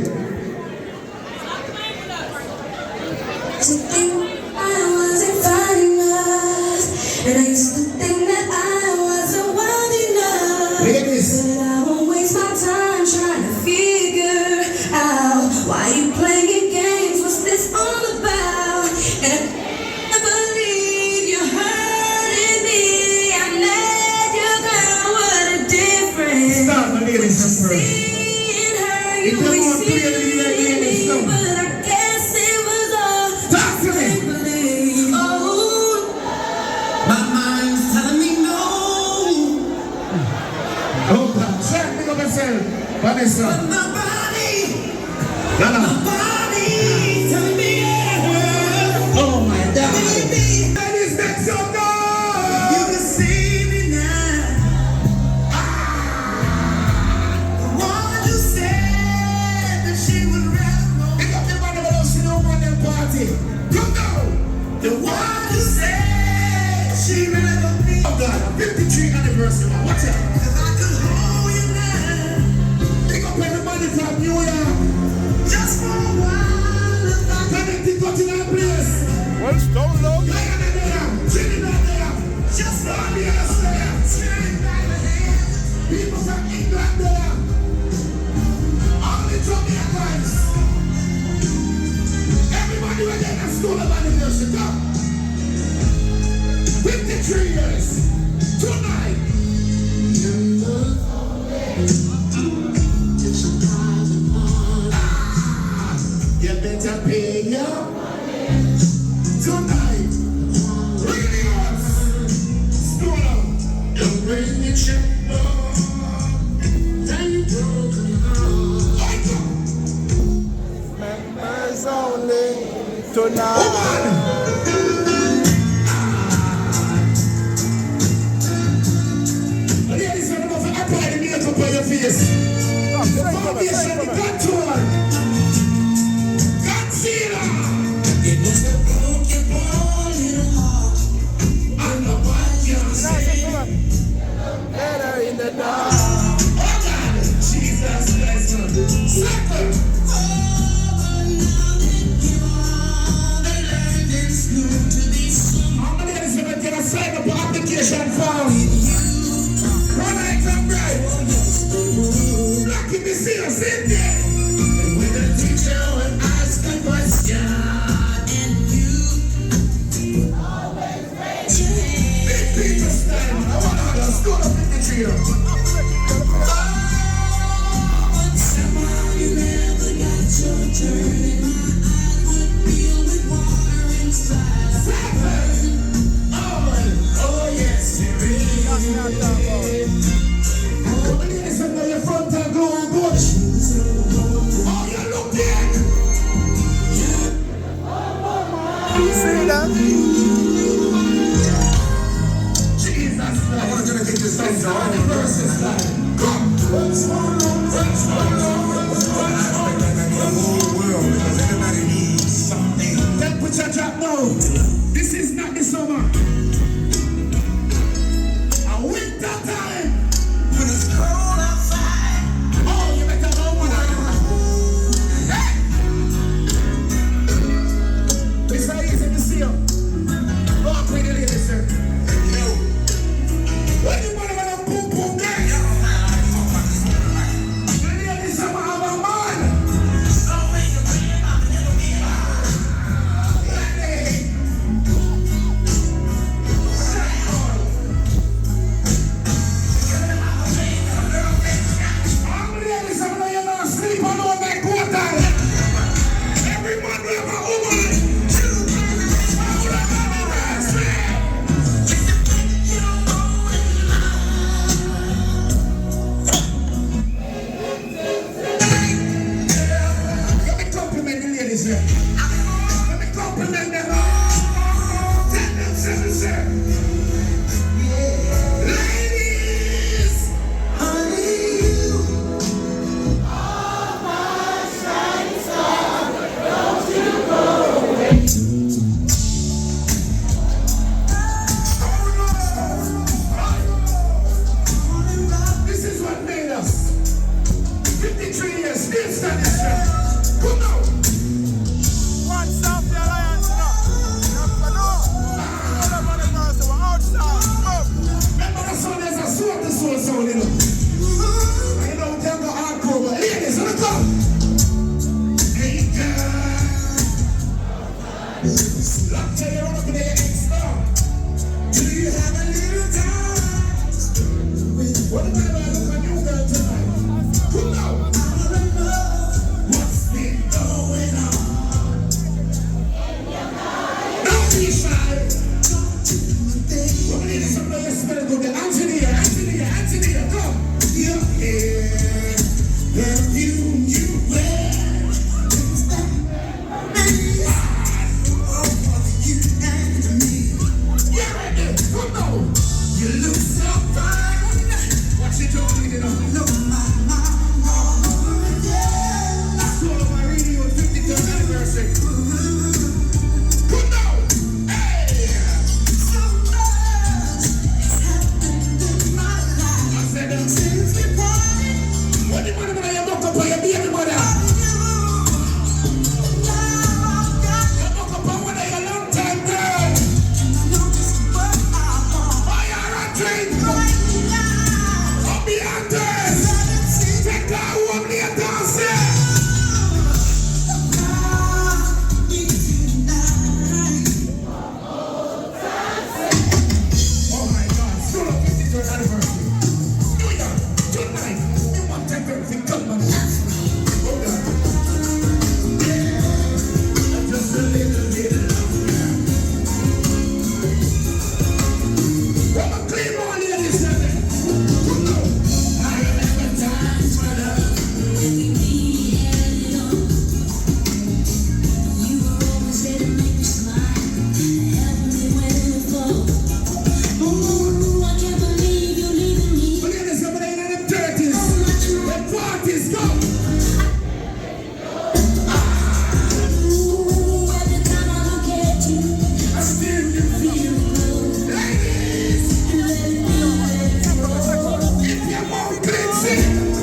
To think I wasn't fine enough, and I used to think that I wasn't wild enough.
Ladies.
But I won't waste my time trying to figure out why you playing games. What's this all about? And I can't believe you're hurting me. I met you, girl. What a difference.
Stop, my ladies, just first.
Seeing her,
If
you
you
ain't
want to
seeing
clearly let me in,
me,
stop.
but I guess it was all.
Talk to me.
Oh,
My mind's telling me no.
Oh, God. Check me up yourself. Vanessa.
But my body
Nana.
telling me yeah.
Oh, my God.
Baby,
Ladies, make some
you
noise.
can see me now. The one who said that she would rather roll.
Pick up the man that don't see no more than party. Come down.
The one who said she rather me.
Oh, God. 53 anniversary. Man. Watch out.
Cause I could hold you now.
Pick up everybody from New York.
Just for a while. If I could
Connecting got in our place.
Well, stone low.
Guyana there. Trinidad there.
just for
Barbados there.
turn back the hands.
People from England there. All the Jamaicans. Everybody right there that's school of anniversary. Come. 53 years. Tonight. You better pay your tonight. Really us. School of. Don't bring me check. Then you broken heart.
Members only tonight.
Ladies and gentlemen, apply the makeup on your face. The foundation, the contour. Concealer.
It was a broken ball in a heart.
I know what you're saying.
Better in the dark.
Oh God, Jesus Christ. Second. How many ladies and gentlemen can I sign up for application form? One item right. Lucky me see you sit there.
And when the teacher would ask a question, and you
Big Peter style. I want to school of 53.
but somehow you never got your turn, and my eyes would feel with water inside.
Oh yes, it is. Oh, ladies and gentlemen, your front and glowing good. Oh, you look there.
See that?
Jesus Christ. I want to take this song down. The verses like, come. Temperature drop now. This is not
perfume you wear. It's that face. Oh, for you and me.
Yeah, right there. Come on.
You look so fine.
What's it doing, you know?
Look, my yeah.
That's all of my radio 53rd anniversary. Come on. Hey.
So much has happened in my life.
I said that.
Since we parted,
What the man when I look up on your baby mother?
now I've got
You look up on one of your long time girl.
to know just what I want.
Buy her a drink.
Right now,
Up behind this. Take that home later and say. Oh my God, still a 53rd anniversary. New York, tonight, you want to take everything, come on. Hold on. Just a little bit of love. What a clean one, ladies and gentlemen. Come on. I remember times for love. But ladies and gentlemen, in them 30s, the parties go. I still can feel. Ladies, if you won't cleanse it.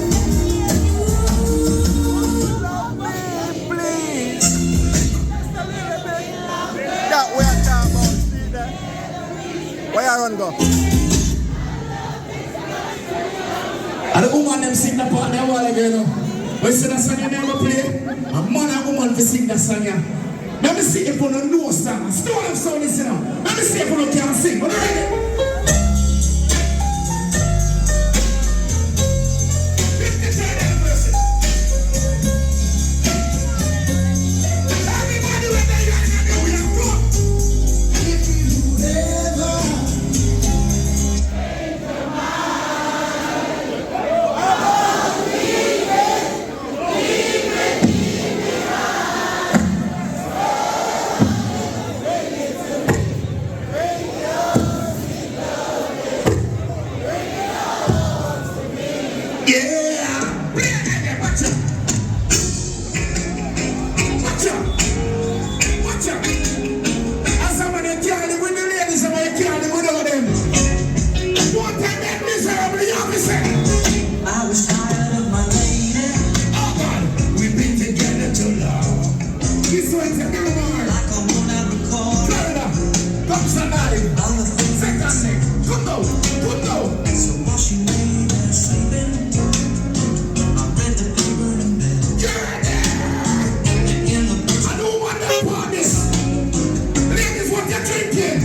That way I talk about, see that? Where you run go?
And the woman them sing the part there while ago, you know. When you see that song you never play, a man and woman to sing that song here. Let me see if you don't know song. Still have sound this, you know. Let me see if you don't can sing. Are you ready? 53rd anniversary. Everybody when they are in the we have go.
if you ever
Yeah. Play it again. Watch out. Watch out. Watch out. As someone you can't live with the ladies, someone you can't live without them. One time that miserable, you have to say.
I was tired of my lady,
Oh God, we've been together too long. This way to Illinois,
like a one-out record.
Florida, come somebody.
All the things
Second thing, good no, good no.
so while she lay there sleeping, I read the paper in bed.
You're there.
And in the
I don't want that part this. Ladies, what you drinking?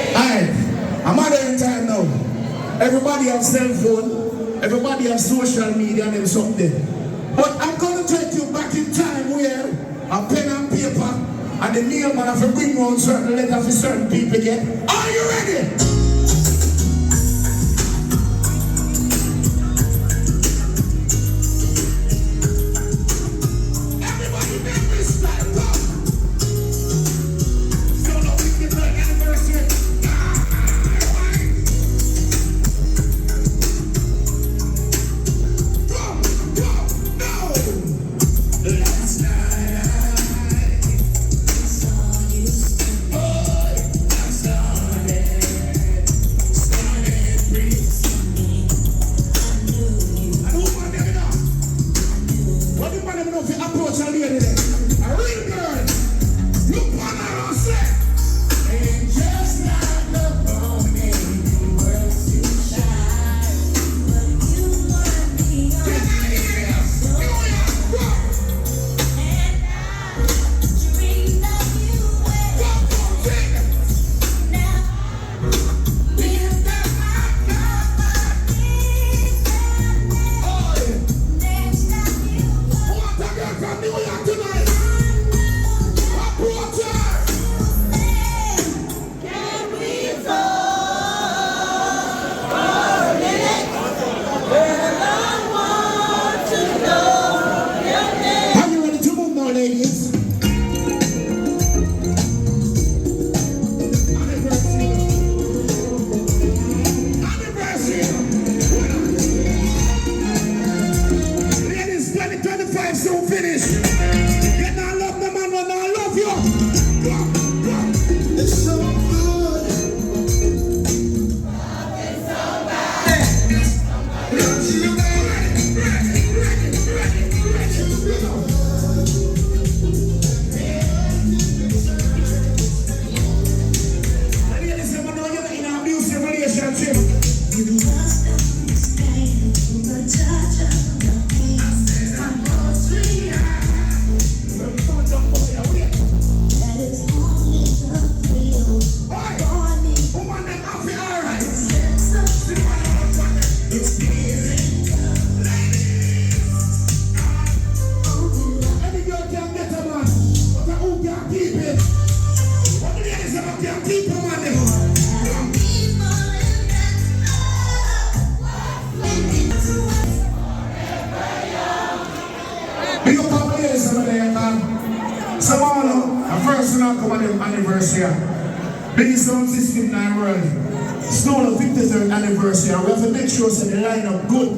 Alright, I'm out in time now. Everybody have cell phone, everybody have social media and them something. But I'm gonna take you back in time where a pen and paper and the mailman have to bring round certain letters for certain people get. Are you ready? Everybody remember this style, go! Still no 53rd anniversary. Go, go, no! Last night I saw you. Boy, I'm sorry. juggling anniversary. Biggest sound system in the world. It's now the 53rd anniversary, and we have to make sure that the line up good.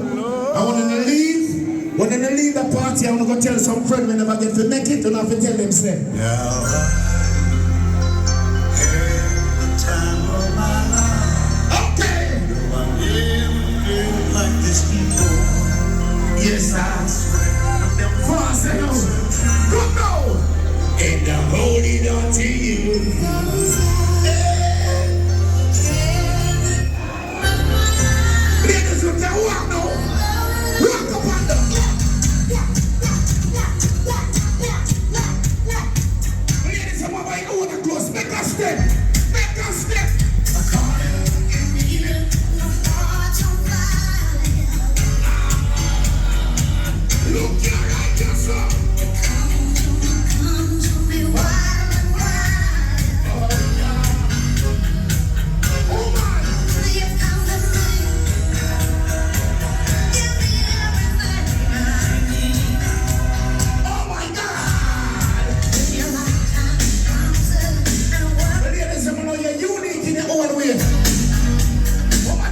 I want to leave. When they leave the party, I want to go tell some friend when they never get to make it, and I have to tell them, say, okay. Yes, I swear. Them fast enough. Good now. And I hold it on to you. Ladies, you can walk now. Walk up on them. Ladies, I'm about to order close. Make a step. Make a step. Look, you're right, yourself.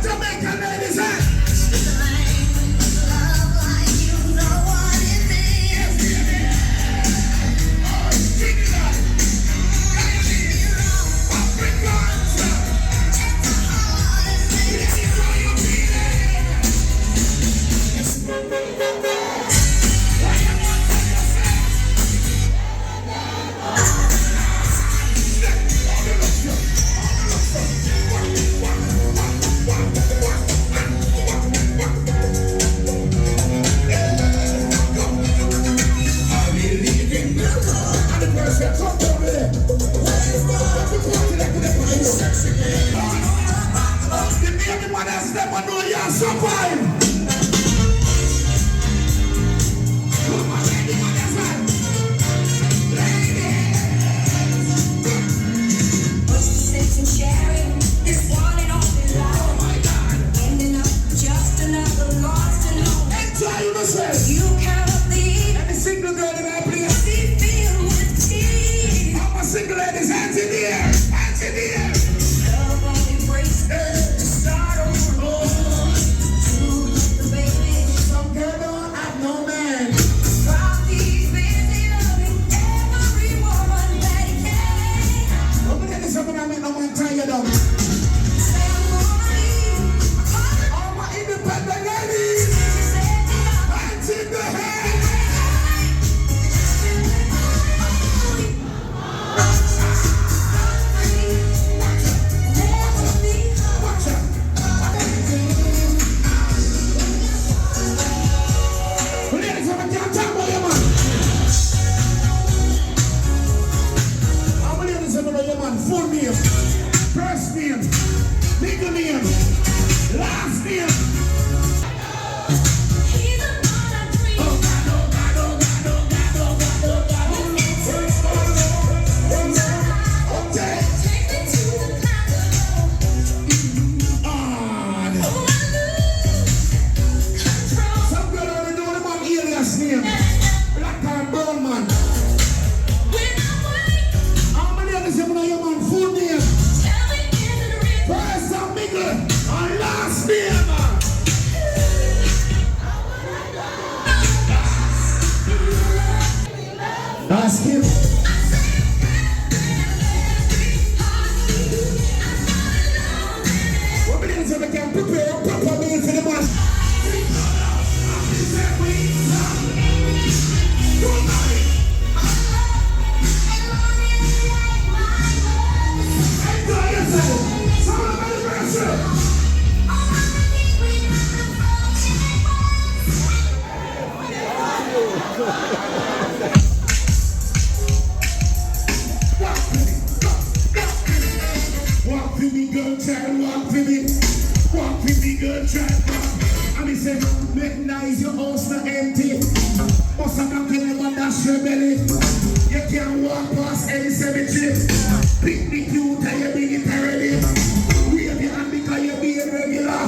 Jamaican ladies, everyone else, them I know you're survive. Come on, anyone else,
What's the sense in sharing this one and only life?
oh my God.
Ending up just another lost and known.
Enjoy yourself.
You cannot leave.
Any single girl in that place?
See, feel with tears.
All my single ladies, hands in the air. Hands in the air.
Love only breaks the start over. The baby.
Some girl don't have no man.
He's busy loving every woman that he can.
Let me tell you something, I make no man tie you down.
Say I'm gonna leave.
All my independent ladies, hands in the air. Watch out. Ladies, I'm gonna talk about you, man. I'm gonna ladies, I'm gonna you, man. Full name, first name, middle name, last name.
He's a man I dream.
Oh God, oh God, oh God, oh God, oh God, oh God. Okay.
Take me to the platinum.
On. Some girl already know the man alias name. Black and brown man. How many others you know your man full name? First and middle and last name. Ask him. What we need to make him prepare a proper meal for the man. Enjoy yourself. Sound of anniversary. Walk with me, girl, child, walk with me. Walk with me, girl, child. And he said, recognize your house not empty. Must have not kill him and dash your belly. You can't walk past any cemetery. Pick the cute and you bring it already. Wave your hand because you're being regular.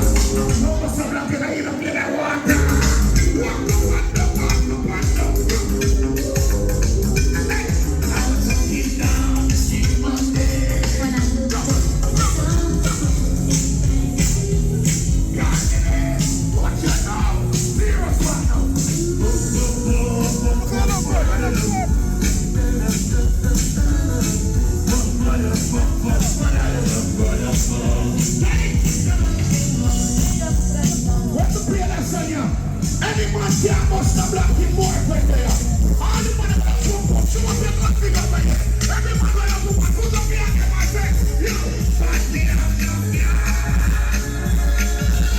No must have not kill him, you don't play that water. Walk the water, walk the water. Hey, I was walking down the street. When the play that song, yeah, any man can't bust a black him more when they are. All the man that pump up, show up your black figure right here. Every man that have to put up here and them and say, yo, fast me up, yeah.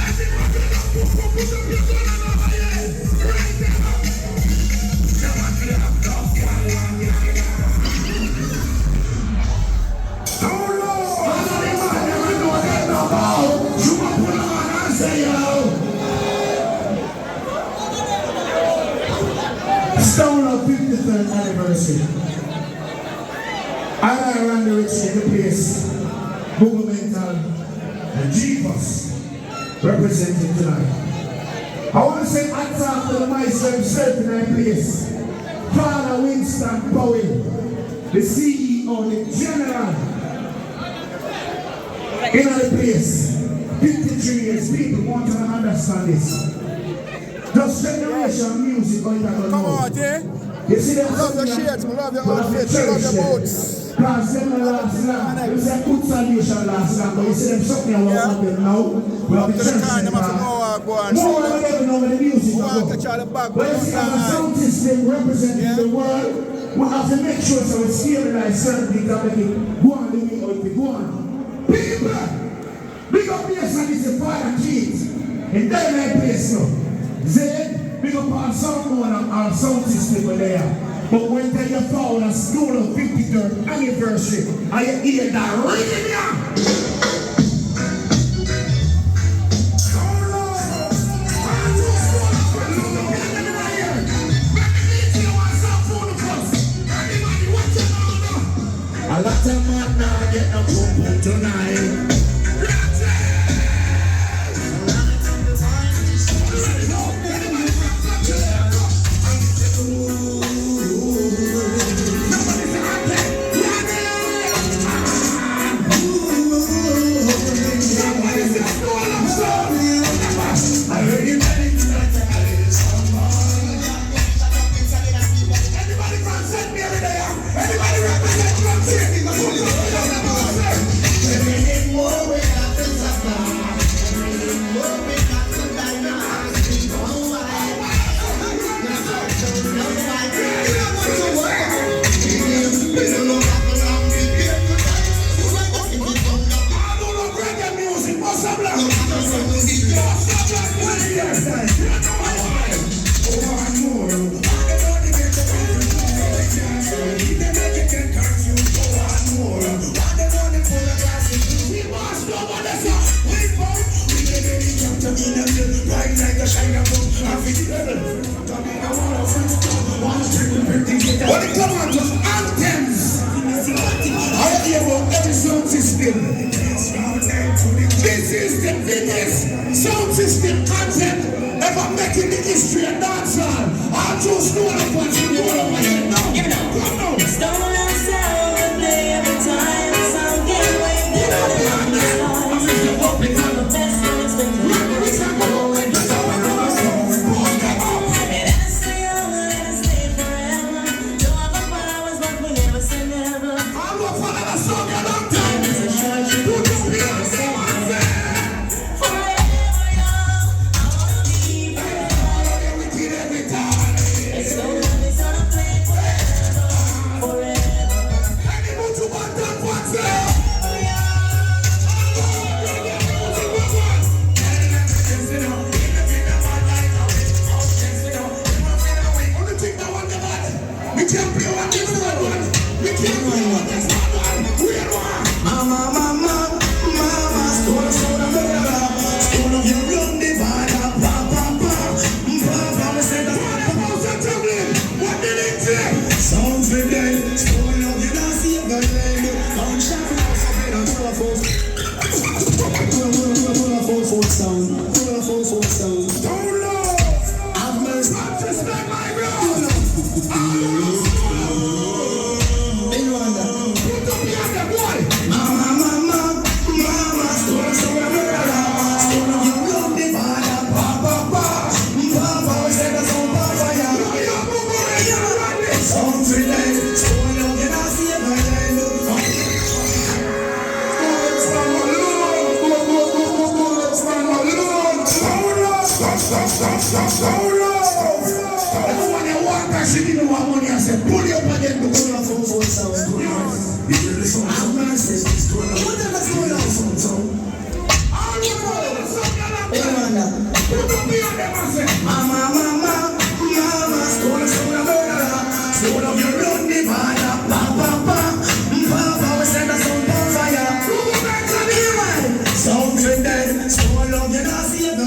Every man that have to put up your gun and over here. Right there. Come on, get up, dog, yeah. Oh, Lord. All of the man never know they know about. You want to put them on and say, yo. Stone of 53rd anniversary. I ran the rich in the place. Google Mental and Jesus representing tonight. I want to say hats off to the maestro himself in that place. Father Winston Powell, the CEO, the general in the place. 53 years, people want to understand this. Just generation music going to go.
Come on, Jay.
You see them
Love your shirts, love your outfits, love your boots.
Because them the last slam. You say good solution last slam, but you see them something I want them now. We have the church in the car. More than ever know where the music go. But you see as a sound system representing the world, we have to make sure so we stabilize certain things and make it go on the way or it go on. People, big up here, son, is the father kids. In that place now. Zed, big up our sound one and our sound system there. But when they have found a school of 53rd anniversary, I hear that ringing ya. A lot of man now get no boom tonight. When it comes on to anthems, I hear about every sound system. This is the biggest sound system anthem ever making the history of dancehall. I'll choose no one for you. You know what I know? Give it up. Come on. Stone and sound all day every time. Sound get away. They know they want the stars. You're hoping for the best and it's been good. It's not going to go. When you walk back, she didn't want money. I said, pull you up again.
I'm massive. What the hell's going on, son? Mama, stone of your run the fire. Papa, we send us on fire. Sound for dead, stone of your nasty head.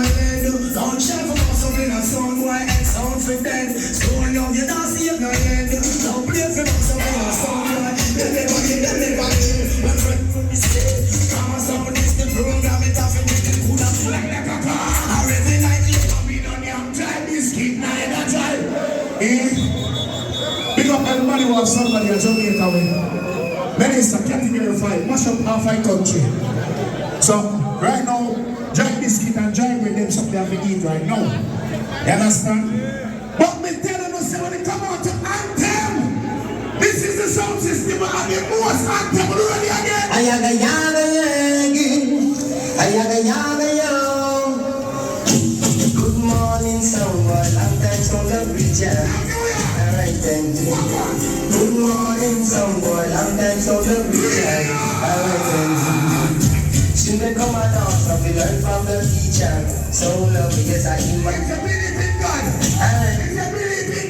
Don't share for us up in a sound boy. Sound for dead, stone of your nasty head. Don't play for us up in a sound boy. Them never when friend from the state. Come on, sound is the program. It off and it could have fly like a car. Every night you come in on your drive. This kid now in a drive.
Big up everybody who have somebody at Jamaica with. Minister, category 5, mash up half a country. So, right now, drive biscuit and drive with them something they have to eat right now. You understand? But me telling you, say when they come out to anthem, this is the sound system and the most anthem already again.
Ayaga yaga yo. Good morning, someone. Long time so love preacher. Alright then. Good morning, someone. Long time so love preacher. Alright then. Children come along, so we learn from the teacher. So love, yes I am.
If you believe in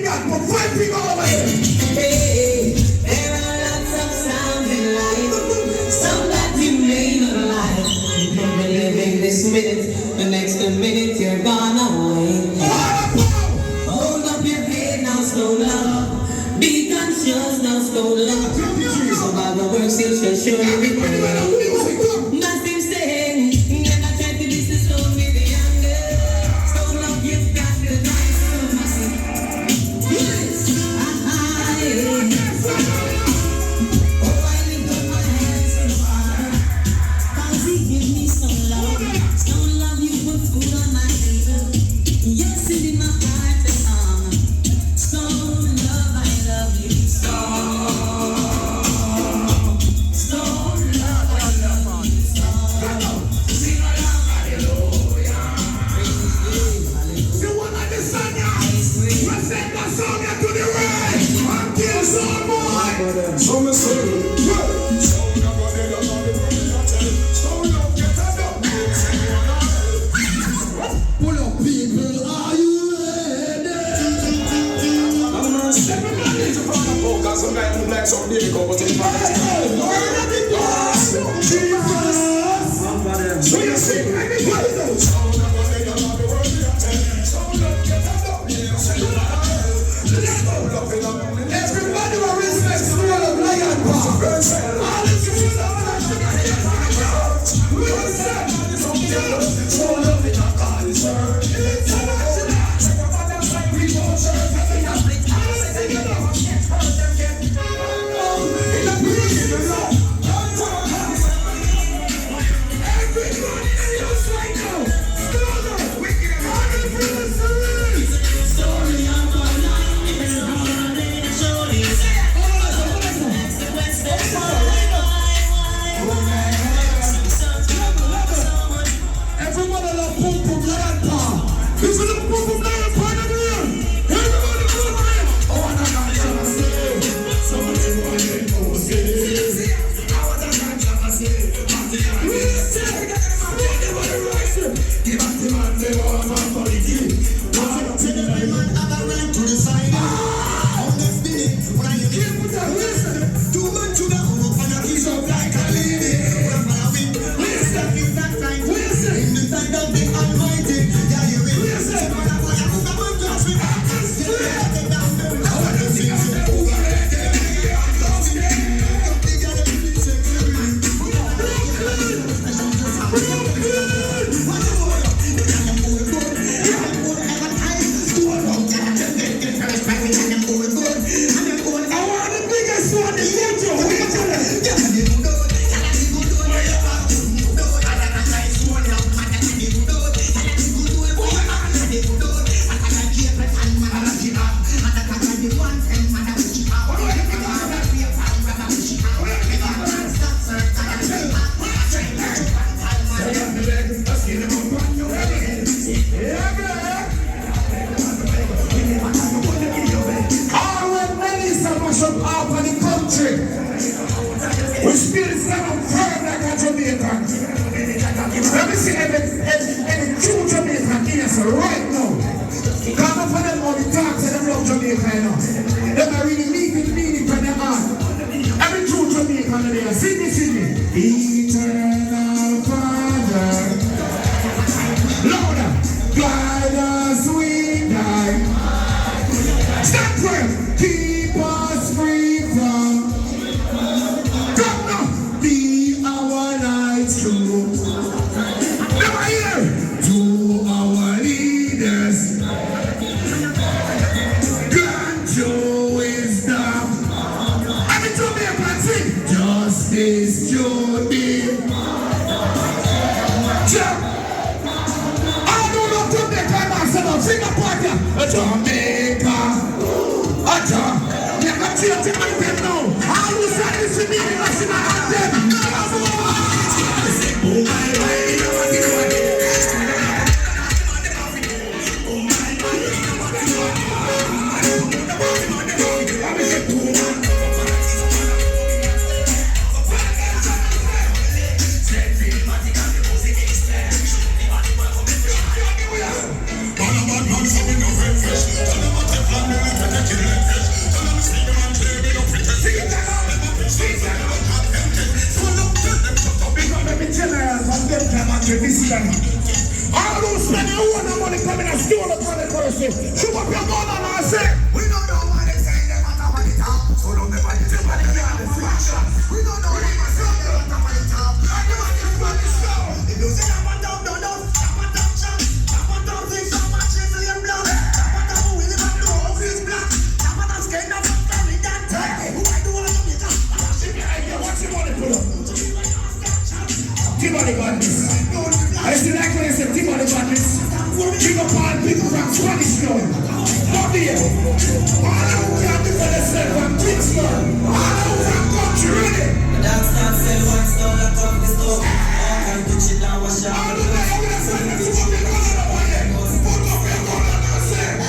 God, put 5 feet over here.
Hey, there are lots of sounds in life, some that you may not like. You can be living this minute, the next minute you're gone away. Hold up your head now, slow down. Be conscious now, slow down. So by the works you shall surely be paid. Nothing saying, never try to be so slow with the anger. Slow down, you've got the nice yes. Oh, I lift up my hands to the Father, 'cause He give me some love. Some love you put food on my table. Yes, it in my heart to come. Some love, I love you. Some love, I love you.
Sing along, hallelujah. You want to understand now? Let's send that song here to the right. Until some boy.
So me say, sound of God, they don't know the word you tell. Sound of get a dub.
Pull up, people, are you ready?
Everybody to find a book, 'cause some guy move like some day go, but in fact,
So you see, everybody knows.
sound of God, they don't know the word you tell. Sound of get a dub.
Everybody will respect the word of lion power. All the children of everybody love pum pum lion power. This is the pum pum lion power in the room. Everybody put it in. Oh, and I'm not gonna say. Somebody want to know, say. I want to say. We say, everybody rise up. Give us the man, they want man for the team. Take every man have a right to decide. On this day, when you can't put that listen. 2 men to the hoop and a piece of like a lady. Listen, in that time, listen. In the time of the Almighty, yeah, you will listen. When I put a hook up on top, we have to stay. I want to see you over there. you know. Them are really meaning from their heart. Every true Jamaican there, sing me. Eternal Father, louder, guide us we die. Stand firm, keep us free from. Come now, be our light through. Never here, to our leaders. Grant your wisdom. I'm in Jamaica, sing. Justice, Judy. Jump. I don't know Jamaica myself. Sing a part here. Jamaica. You can see a thing like them now. All who say this to me, the national anthem. Oh my all those spending all the money coming and steal upon the person. Shoot up your gun and I say, we don't know what they say, they matter what it up. So don't never get it, but they are the fraction. We don't know what they say, they matter what it up. I know what this one is slow. If you say I'm a dumb, don't know. I'm a dumb chum. I'm a dumb thing, so much is in blood. I'm a dumb who will live up to all his blood. I'm a dumb scared of family that time. Who I do want to get up. What's your money pull up? Timothy got this. I still like when I say Timothy got this. King of all people from Spanish Town. Bobby, all who can do for themselves from Kingston. All who from country ready.
That's not sell one stone and come this door. All can pitch it now, wash out.
All who can send them to what they call it over here. Put up your gun and I say.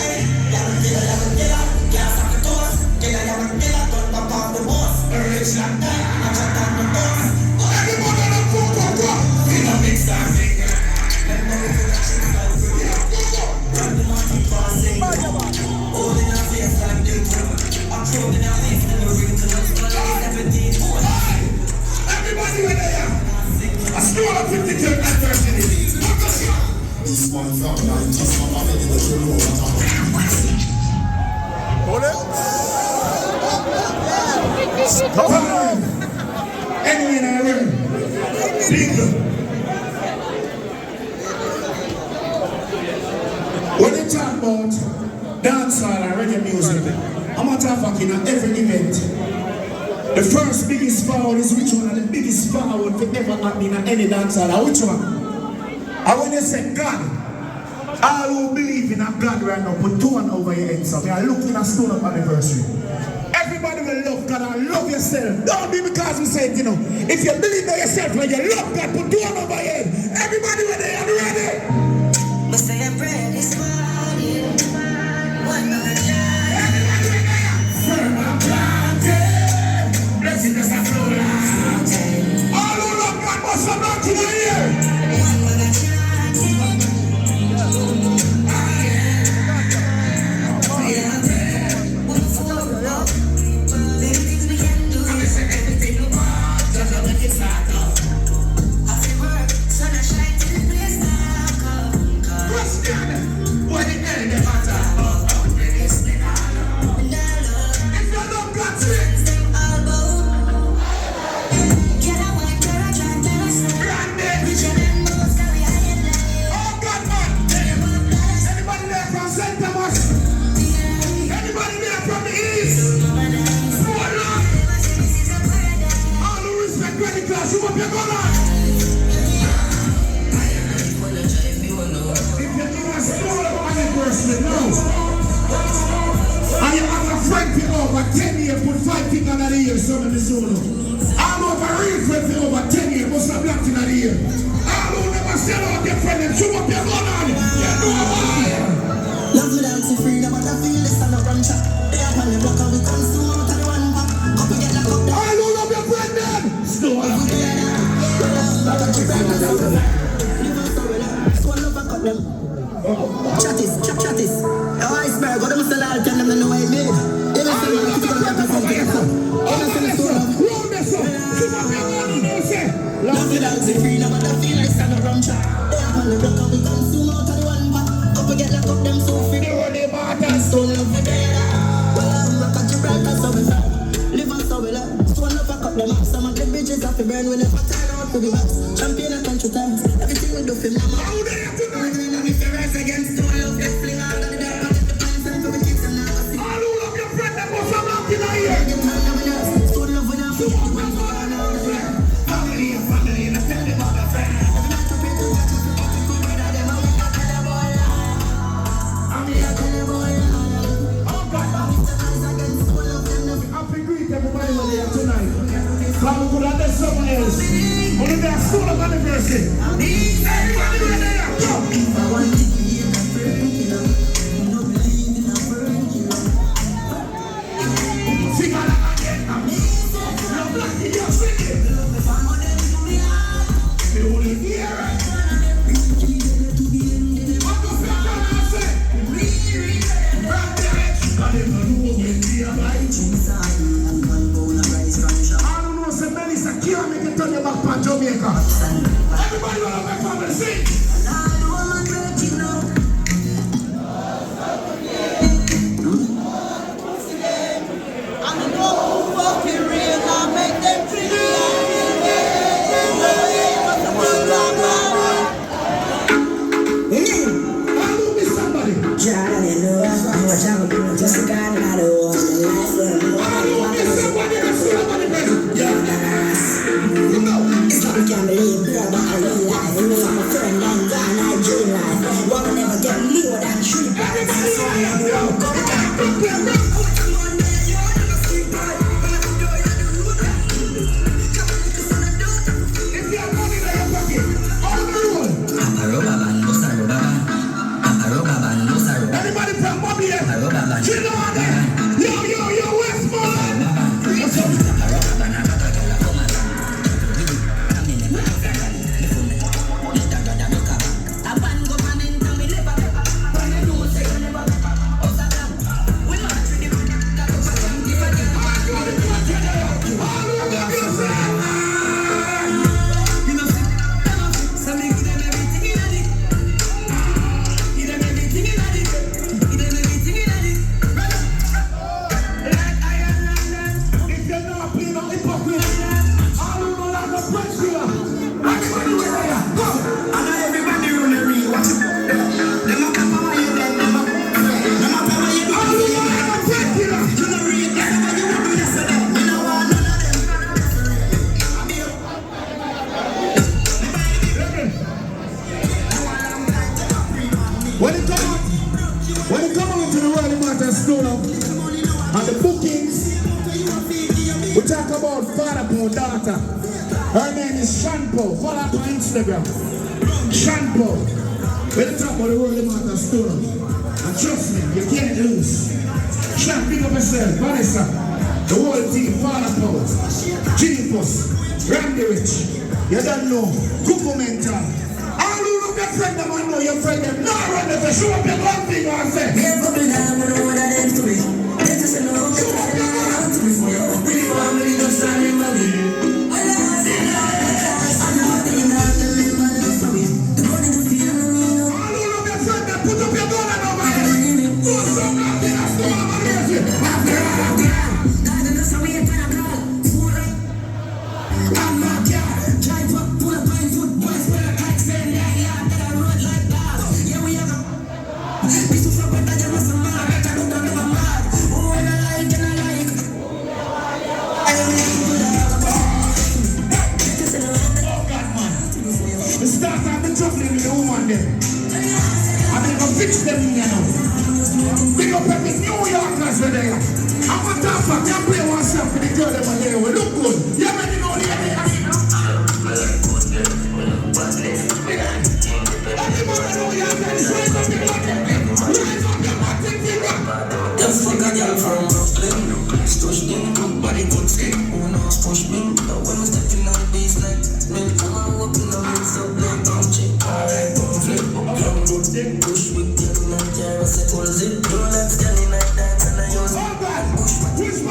Gas off the toes. Killer, turn back off the boss. Rich like that, I'm shut down the boss.
Everybody on the phone, go.
In a big star finger. Holding our face like the moon. I'm throwing our face in the ring to us for like 17 more.
Everybody where they are. I stole a 53rd anniversary.
This one from 90s, from a minute to the
Come on. Anyway, in our room. People. When you talk about dancehall and reggae music, I'm not talking at every event. The first biggest forward is which one? And the biggest forward for ever happening at any dancehall. Which one? And when you say God, all who believe in a God right now, put two hand over your head. So we are looking at stone up anniversary. Everybody will love God and love yourself. Don't be because we said, you know, if you believe in yourself and you love God, put two hand over your head. Everybody when they are ready.
But say I'm ready this morning. One of the
Firm and planted. Blessings are flowing. All who love God must have not to the ear. And you have a friend for over 10 years, put 5 things on the ear, son of the solo. I'm over a real friend for over 10 years, must have black in the ear. All who never sell out your friend and show up your gun on it. You know why?
love without the freedom, but I feel this and I run shot. They are on the block and we come soon out of the one pack. Up we get like up there.
All who love your friend then. Still up.
Swallow back up them. Chatties. Oh, iceberg, but them still all can them know what I made. Love without the freedom, but I feel like stand up rum shop. They have on the block and we consume out of the one back. Couple get locked up, them so free. They run the martyrs, don't love with them. Well, I'm rock at Gibraltar, so we fly. Live on so we love. Stone up, fuck up them up. Some of the bridges have to burn when they put turn out to be wax. Champion of country times. Everything we do for mama. How they have to do it? And if you rise against stone love, let's fling all of the dark. But the pants and for the kids and now I see. All of your friends that was some up in here. Stone love with us. Family, and I tell them about the friend. Every night to pay to watch us, we could be that them. I'm a tell them boy. I'm a tell them boy. Oh God, Mr. Eyes against stone love them.
Happy greet everybody when they are tonight. But we could have done something else. But if they are still of anniversary. Everybody when they are come.
If I want to be in a break, I'm not believing a break.
Sing all that again. Love like the young singing. You will hear it. What the fuck can I say? Grab the edge. Got him a room in the light. I don't know, say Melissa, can't make it turn your back on Jamaica. Everybody will have my family sing. When it come out to the world, it matters stone up. And the bookings, we talk about father and daughter. Her name is Shanpo. Follow her on Instagram. Shanpo. When you talk about the world, it matters stone up. And trust me, you can't lose. Shan, pick up yourself, Vanessa. The whole team, Father Paul, Genius, Randy Rich. You don't know. Google Mental. Your friend them and know your friend them. Now run them to show up your one thing and say.
Yeah, but me now, I know what I did to me. They just say no, I'm just like that to me for you. Really family, just standing by me. When I say that, I know what they have to live my life for me. The money to feel me, no.
All of your friend them, put up your gun and over there. Do some nothing, that's the one I'm going to
God, and that's how we ain't gonna go. I'm not here. Drive up, pull up my foot, boys, where I can't stand that.
Juggling with the woman there. And they gonna fix them in here now. Big up every New Yorkers were there. I'm a top of you play one song for the girl that were there. We look good. You already know the area. Everybody know you have to rise up your button. Rise up your button, T-Rock.
Just fuck a girl from Brooklyn. Stush in, good body, good skin. Who knows push me? But when we stepping on the baseline, milk, I'm walking on the subline. Alright, flip, come good, push with you, not care, I say, hold it, don't let standing like that, and I use
push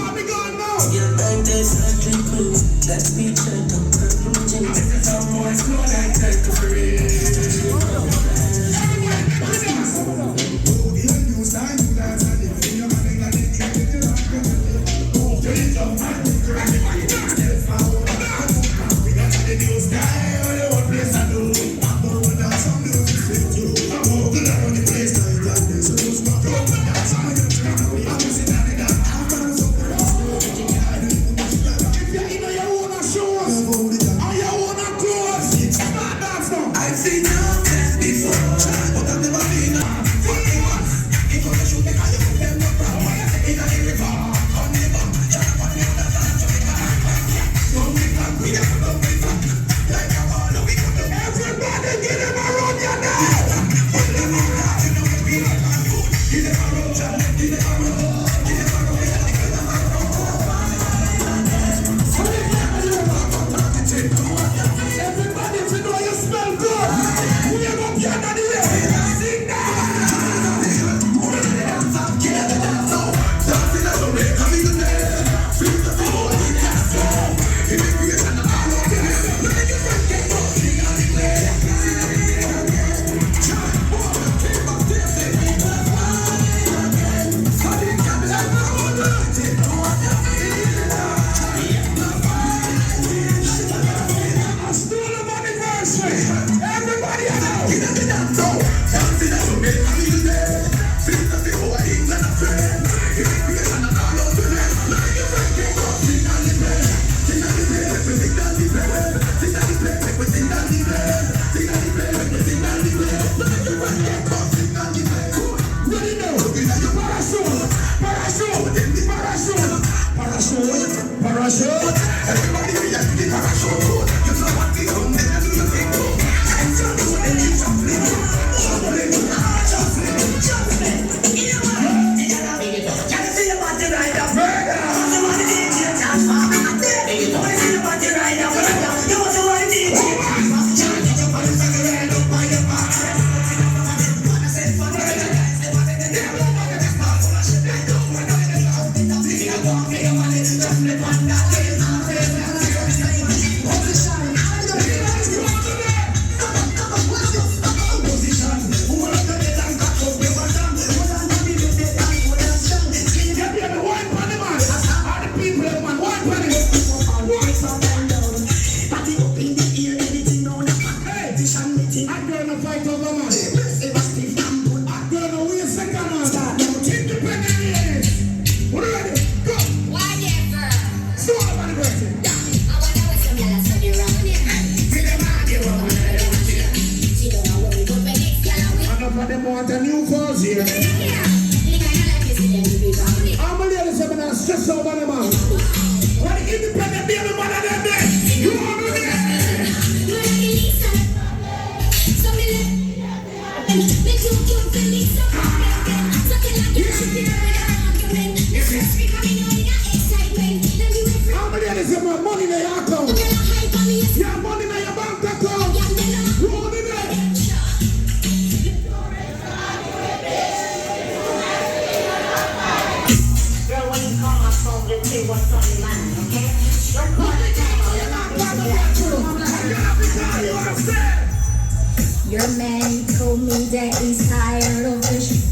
Your man told me that he's tired of this.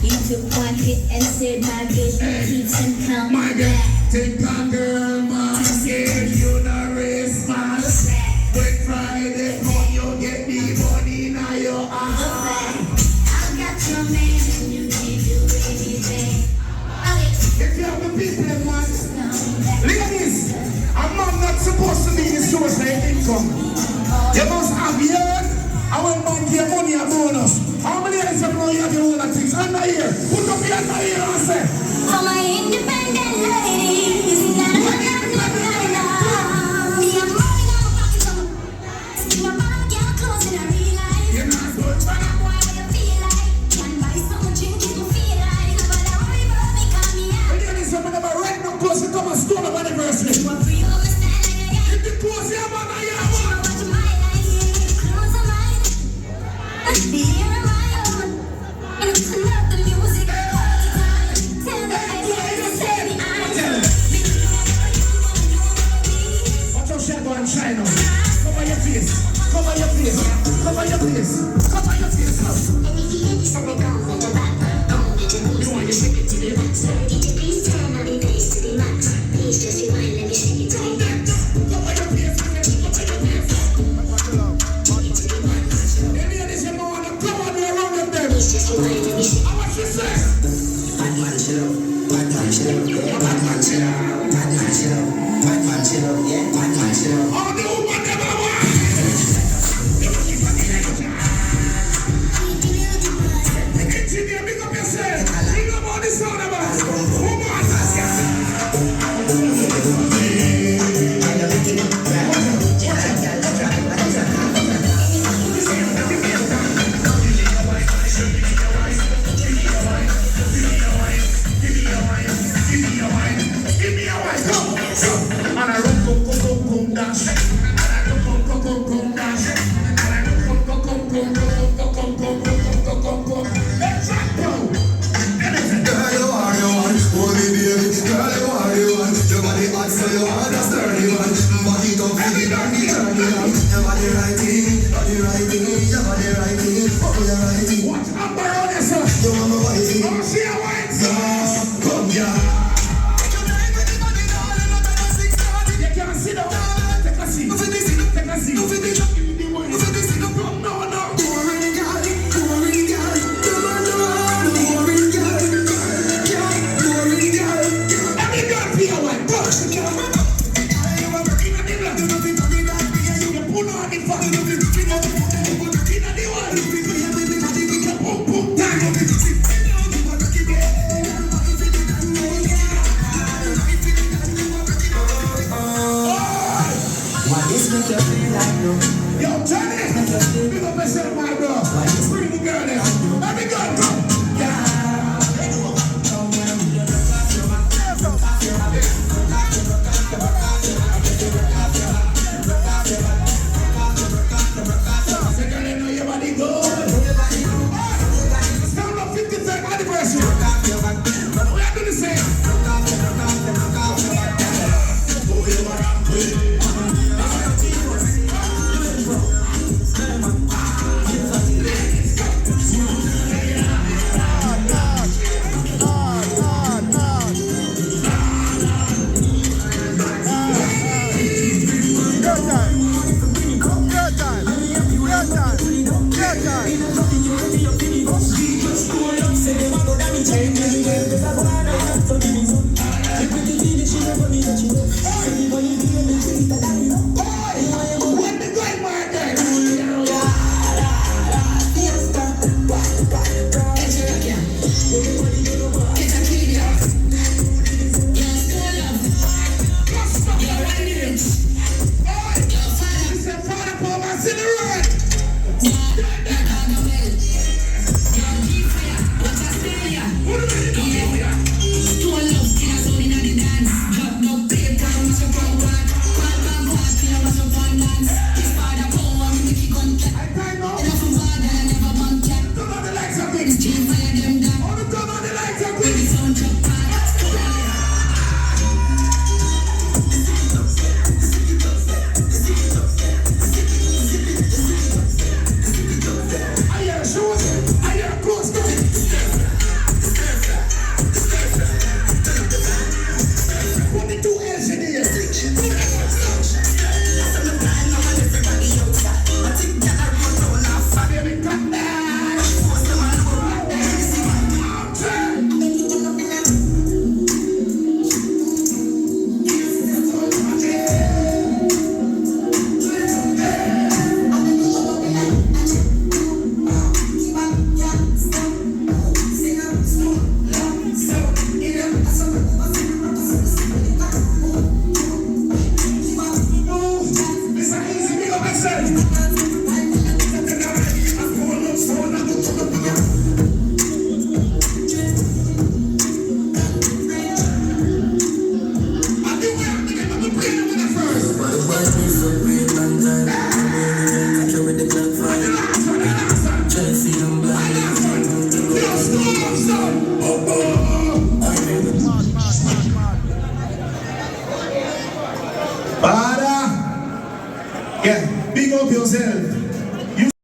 He took one hit and said my vision keeps him coming back.
Take a girl, man, get you the Christmas. When Friday come, you get the money now your hand.
I got your man and you can do anything.
If you have the people in mind, ladies, a man not supposed to be the source of income. You must have yours, and when man give money a bonus. How many years have you have your own things? Under here, put up your under here and say.
I'm an independent lady. You see that I'm not me, I'm rolling out my pockets on my bag, yeah, clothes in a real life.
You're not good.
But I'm why you feel like can buy some drink if you feel like. But I worry about me, call me out.
When you need someone to right now close to come and stone up anniversary.
You want free over stand like a
If the close here, man, I am.
Be here on my own, and to love the music all the time. Tell the ladies to say the I
How much you say?
Bad man chill out, bad man chill out, yeah. Bad man chill out, bad man chill out, bad man chill out, yeah. Bad man chill out.
All the woman them are wild. Engineer, big up yourself. Big up all the sound of us. Woman. What do you